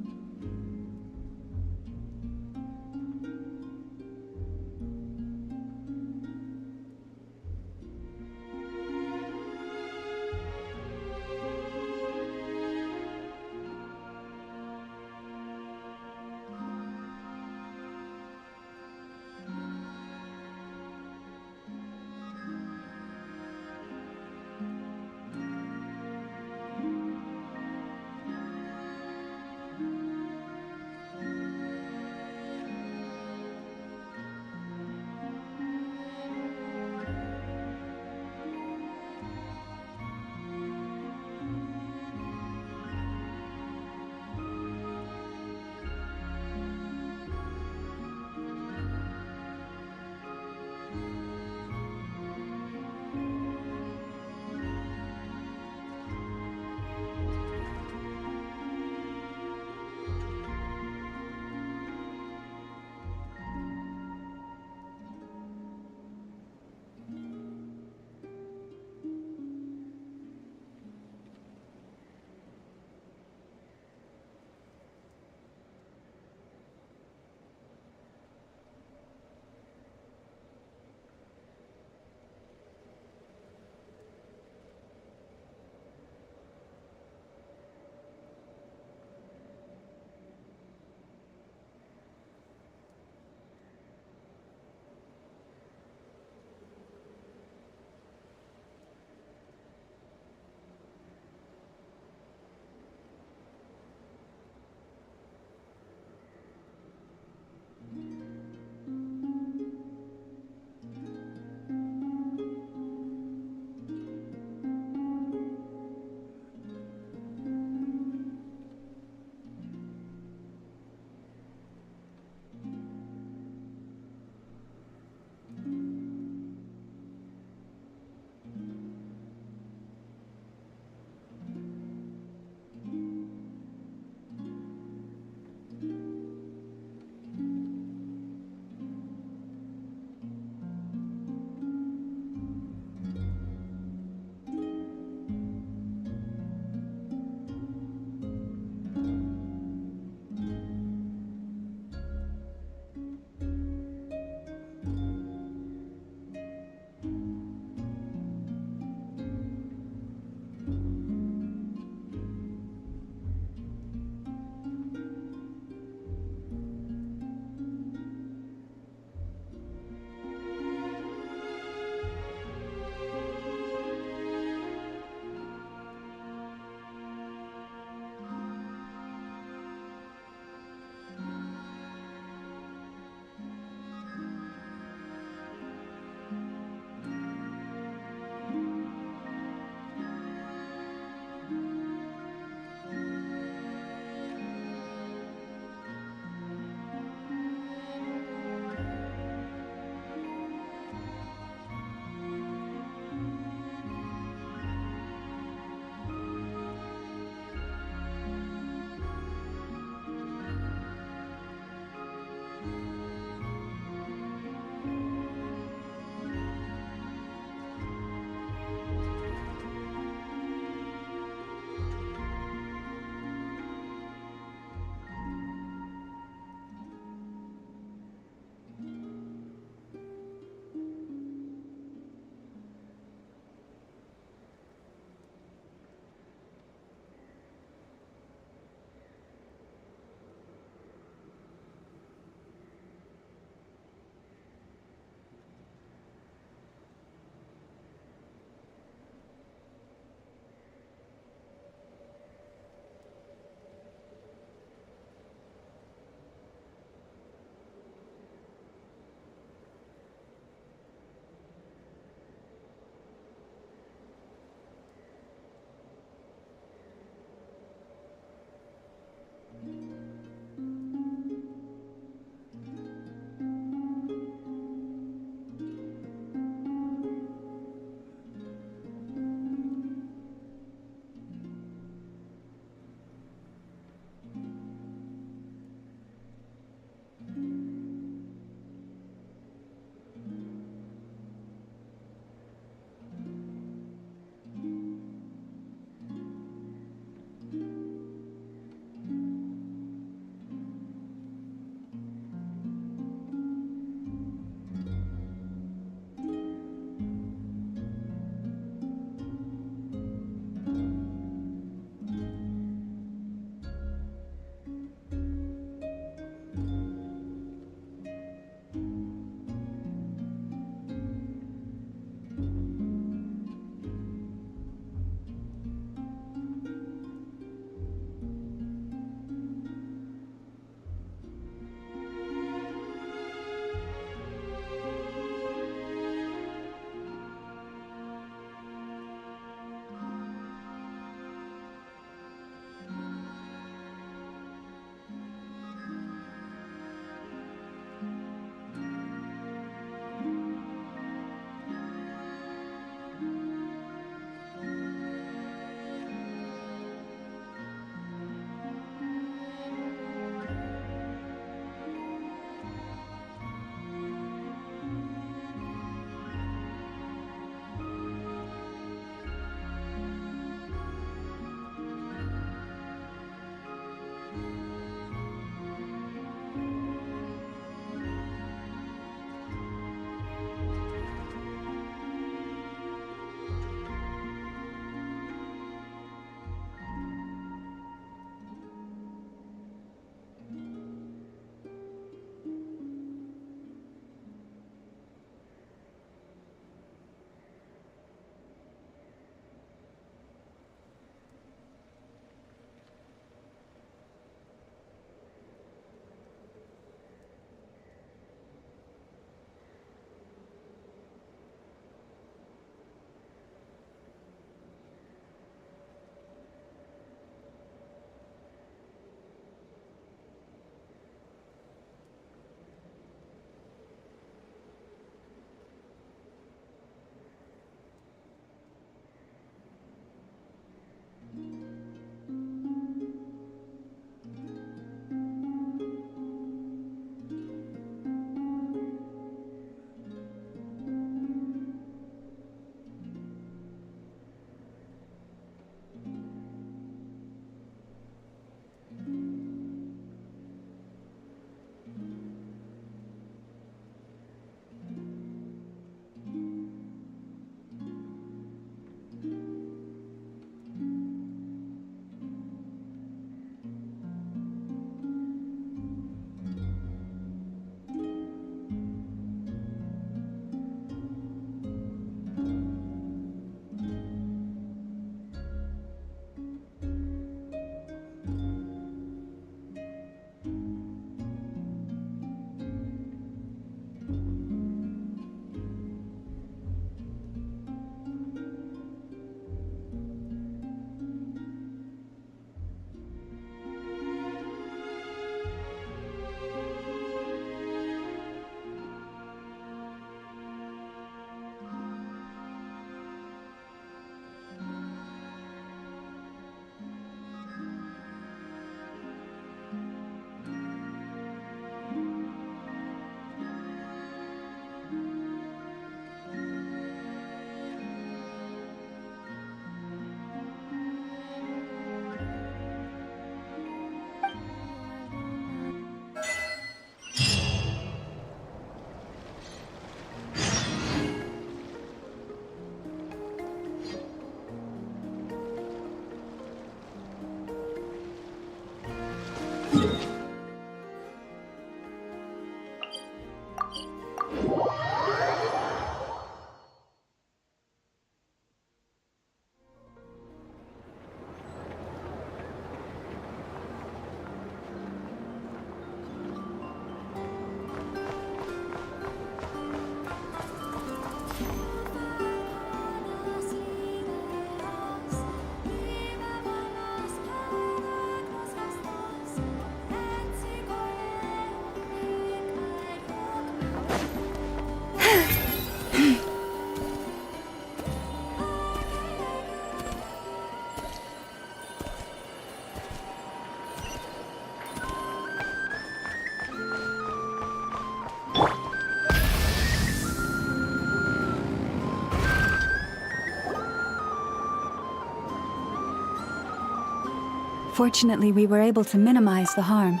Speaker 10: Fortunately, we were able to minimize the harm.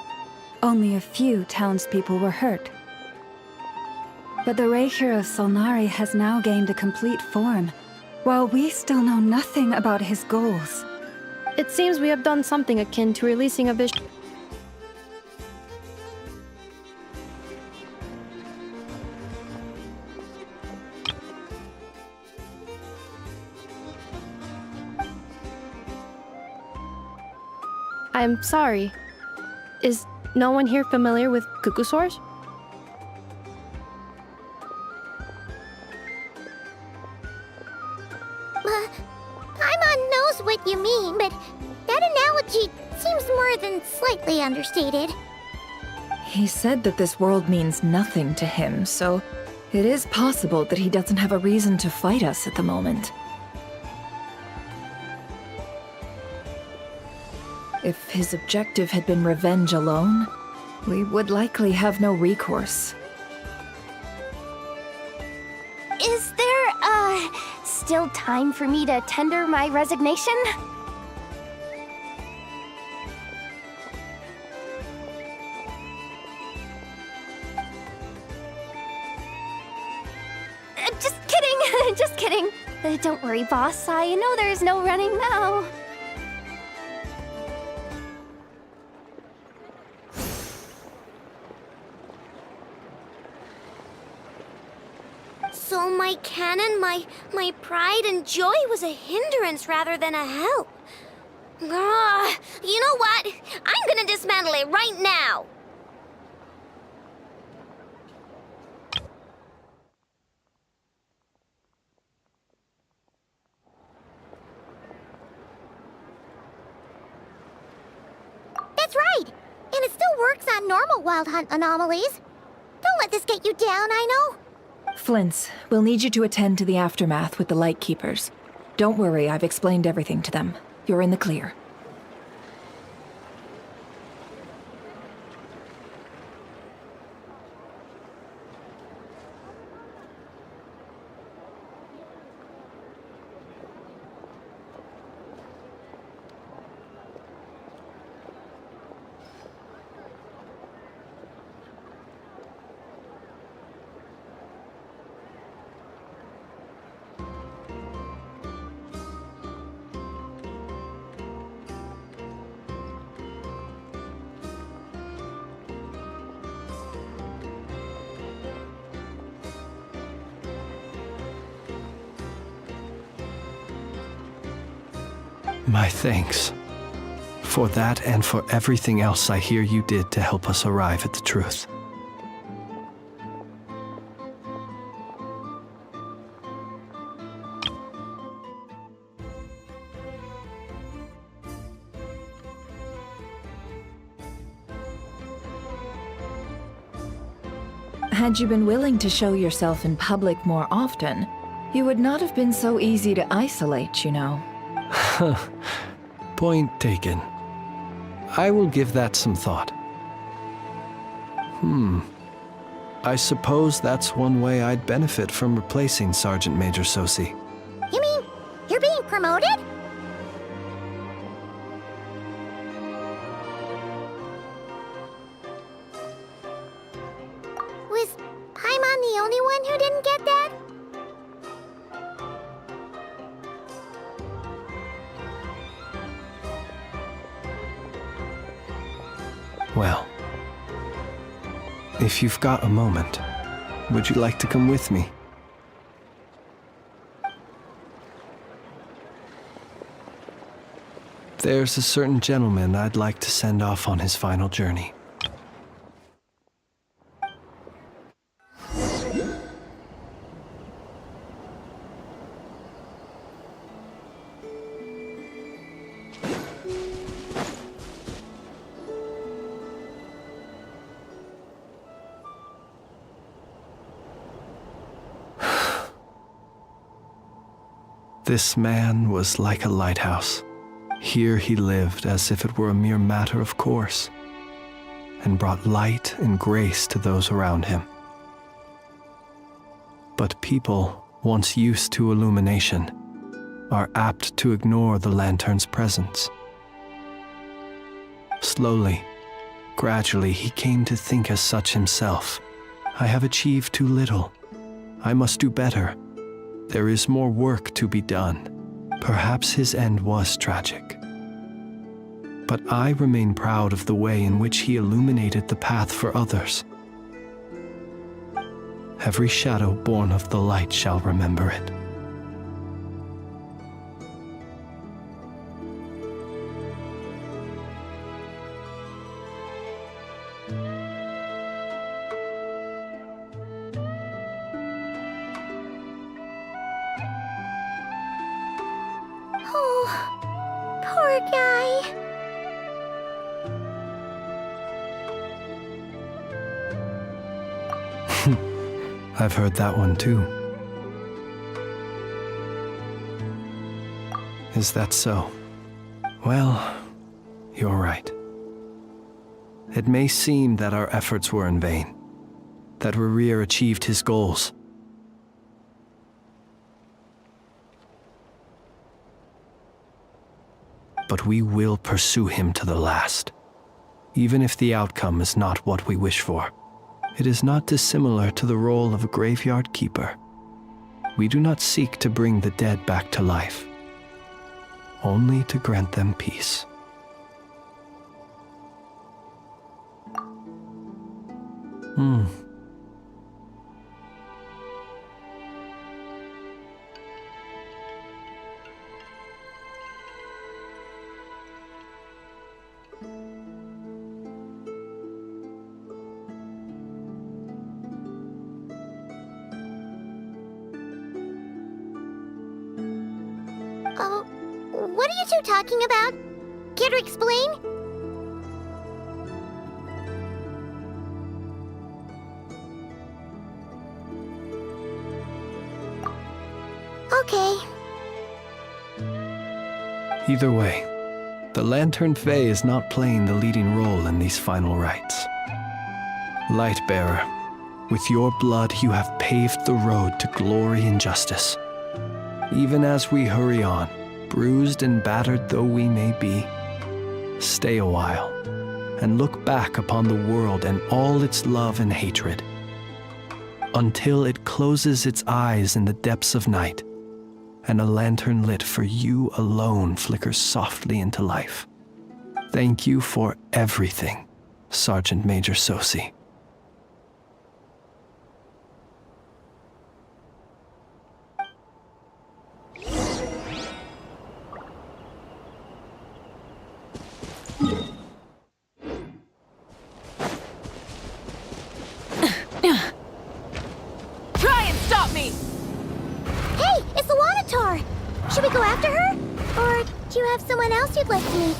Speaker 10: Only a few townspeople were hurt. But the Raher of Solnari has now gained a complete form, while we still know nothing about his goals.
Speaker 11: It seems we have done something akin to releasing a vision. I'm sorry. Is no one here familiar with Kukusaurs?
Speaker 3: Paimon knows what you mean, but that analogy seems more than slightly understated.
Speaker 8: He said that this world means nothing to him, so it is possible that he doesn't have a reason to fight us at the moment. If his objective had been revenge alone, we would likely have no recourse.
Speaker 9: Is there, still time for me to tender my resignation? Just kidding, just kidding. Don't worry, boss. I know there's no running now.
Speaker 3: So my cannon, my pride and joy was a hindrance rather than a help. You know what? I'm gonna dismantle it right now. That's right. And it still works on normal Wild Hunt anomalies. Don't let this get you down, I know.
Speaker 8: Flint's, we'll need you to attend to the aftermath with the Lightkeepers. Don't worry, I've explained everything to them. You're in the clear.
Speaker 1: My thanks. For that and for everything else I hear you did to help us arrive at the truth.
Speaker 8: Had you been willing to show yourself in public more often, you would not have been so easy to isolate, you know.
Speaker 1: Point taken. I will give that some thought. I suppose that's one way I'd benefit from replacing Sergeant Major Sosi.
Speaker 3: You mean you're being promoted? Was Paimon the only one who didn't get that?
Speaker 1: Well, if you've got a moment, would you like to come with me? There's a certain gentleman I'd like to send off on his final journey. This man was like a lighthouse. Here he lived as if it were a mere matter of course, and brought light and grace to those around him. But people, once used to illumination, are apt to ignore the lantern's presence. Slowly, gradually, he came to think as such himself. I have achieved too little. I must do better. There is more work to be done. Perhaps his end was tragic. But I remain proud of the way in which he illuminated the path for others. Every shadow born of the light shall remember it.
Speaker 3: Oh, poor guy.
Speaker 1: I've heard that one too. Is that so? Well, you're right. It may seem that our efforts were in vain, that Rerir achieved his goals. But we will pursue him to the last, even if the outcome is not what we wish for. It is not dissimilar to the role of a graveyard keeper. We do not seek to bring the dead back to life, only to grant them peace.
Speaker 3: What are you two talking about? Care to explain? Okay.
Speaker 1: Either way, the Lantern Fae is not playing the leading role in these final rites. Lightbearer, with your blood you have paved the road to glory and justice. Even as we hurry on, bruised and battered though we may be, stay a while and look back upon the world and all its love and hatred, until it closes its eyes in the depths of night and a lantern lit for you alone flickers softly into life. Thank you for everything, Sergeant Major Sosi.
Speaker 16: Try and stop me!
Speaker 3: Hey, it's the Wanator! Should we go after her? Or do you have someone else you'd like to meet?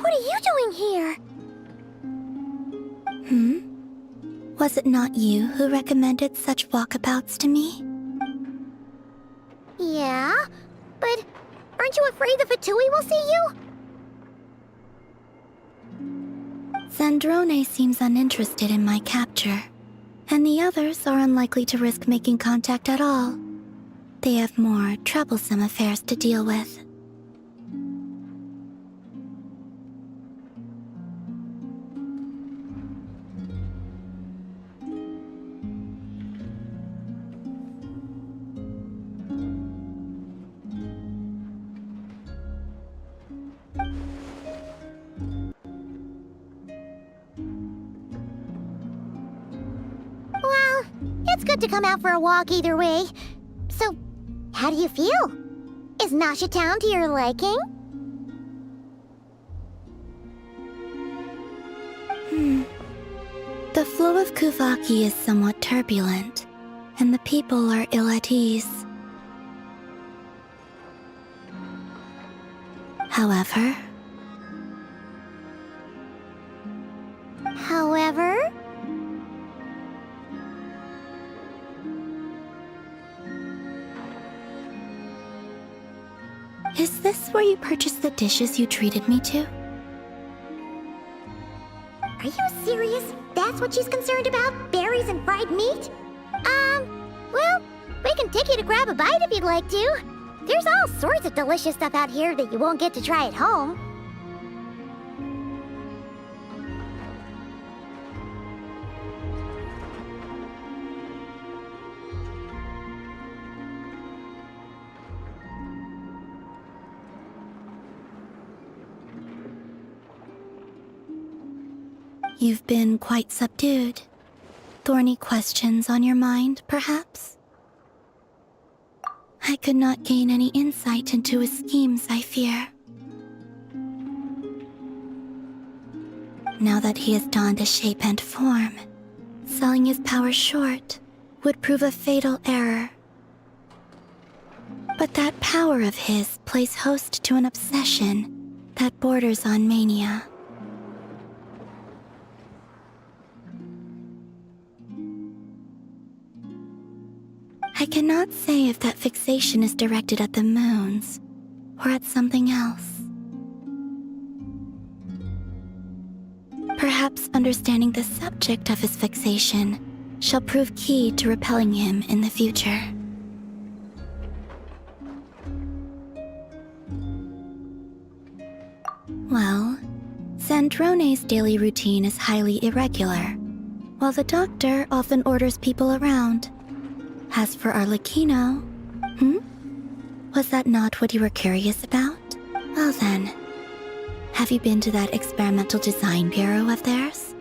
Speaker 3: What are you doing here?
Speaker 18: Was it not you who recommended such walkabouts to me?
Speaker 3: Yeah, but aren't you afraid the Fatui will see you?
Speaker 18: Zandrone seems uninterested in my capture, and the others are unlikely to risk making contact at all. They have more troublesome affairs to deal with.
Speaker 3: Well, it's good to come out for a walk either way. So, how do you feel? Is Nasha Town to your liking?
Speaker 18: flow of Kuvaki is somewhat turbulent, and the people are ill at ease. However... Is this where you purchased the dishes you treated me to?
Speaker 3: Are you serious? That's what she's concerned about? Berries and fried meat? Well, we can take you to grab a bite if you'd like to. There's all sorts of delicious stuff out here that you won't get to try at home.
Speaker 18: You've been quite subdued. Thorny questions on your mind, perhaps? I could not gain any insight into his schemes, I fear. Now that he has donned a shape and form, selling his power short would prove a fatal error. But that power of his plays host to an obsession that borders on mania. I cannot say if that fixation is directed at the moons or at something else. Perhaps understanding the subject of his fixation shall prove key to repelling him in the future. Well, Sandrone's daily routine is highly irregular, while the doctor often orders people around. As for Arlecchino, was that not what you were curious about? Well then, have you been to that experimental design bureau of theirs?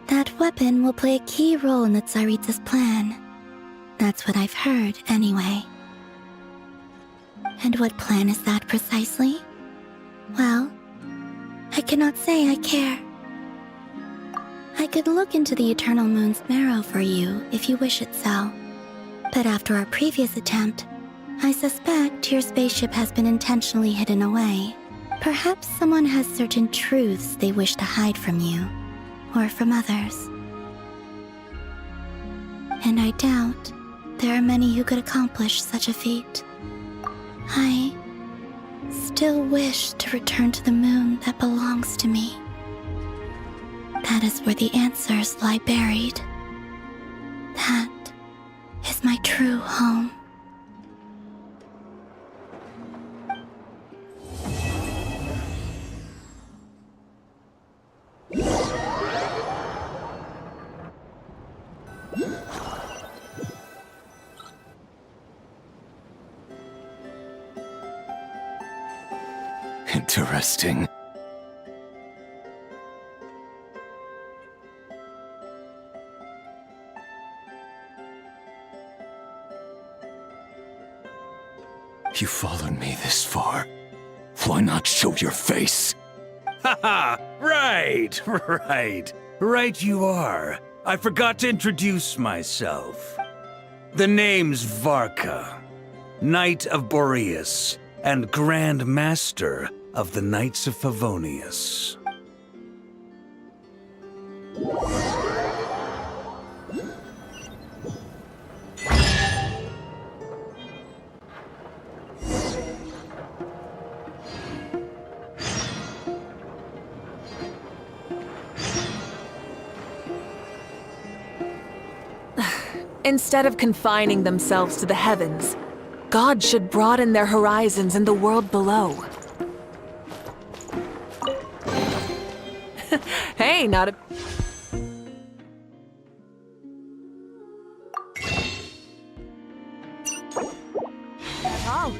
Speaker 18: That weapon will play a key role in the Tsaritsa's plan. That's what I've heard, anyway. And what plan is that precisely? Well, I cannot say I care. I could look into the Eternal Moon's marrow for you if you wish it so. But after our previous attempt, I suspect your spaceship has been intentionally hidden away. Perhaps someone has certain truths they wish to hide from you, or from others. And I doubt there are many who could accomplish such a feat. I still wish to return to the moon that belongs to me. That is where the answers lie buried. That is my true home.
Speaker 15: Interesting. You followed me this far. Why not show your face?
Speaker 19: Haha! Right you are. I forgot to introduce myself. The name's Varka, Knight of Boreas, and Grand Master of the Knights of Favonius.
Speaker 8: Instead of confining themselves to the heavens, God should broaden their horizons in the world below. Hey, not a... Oh.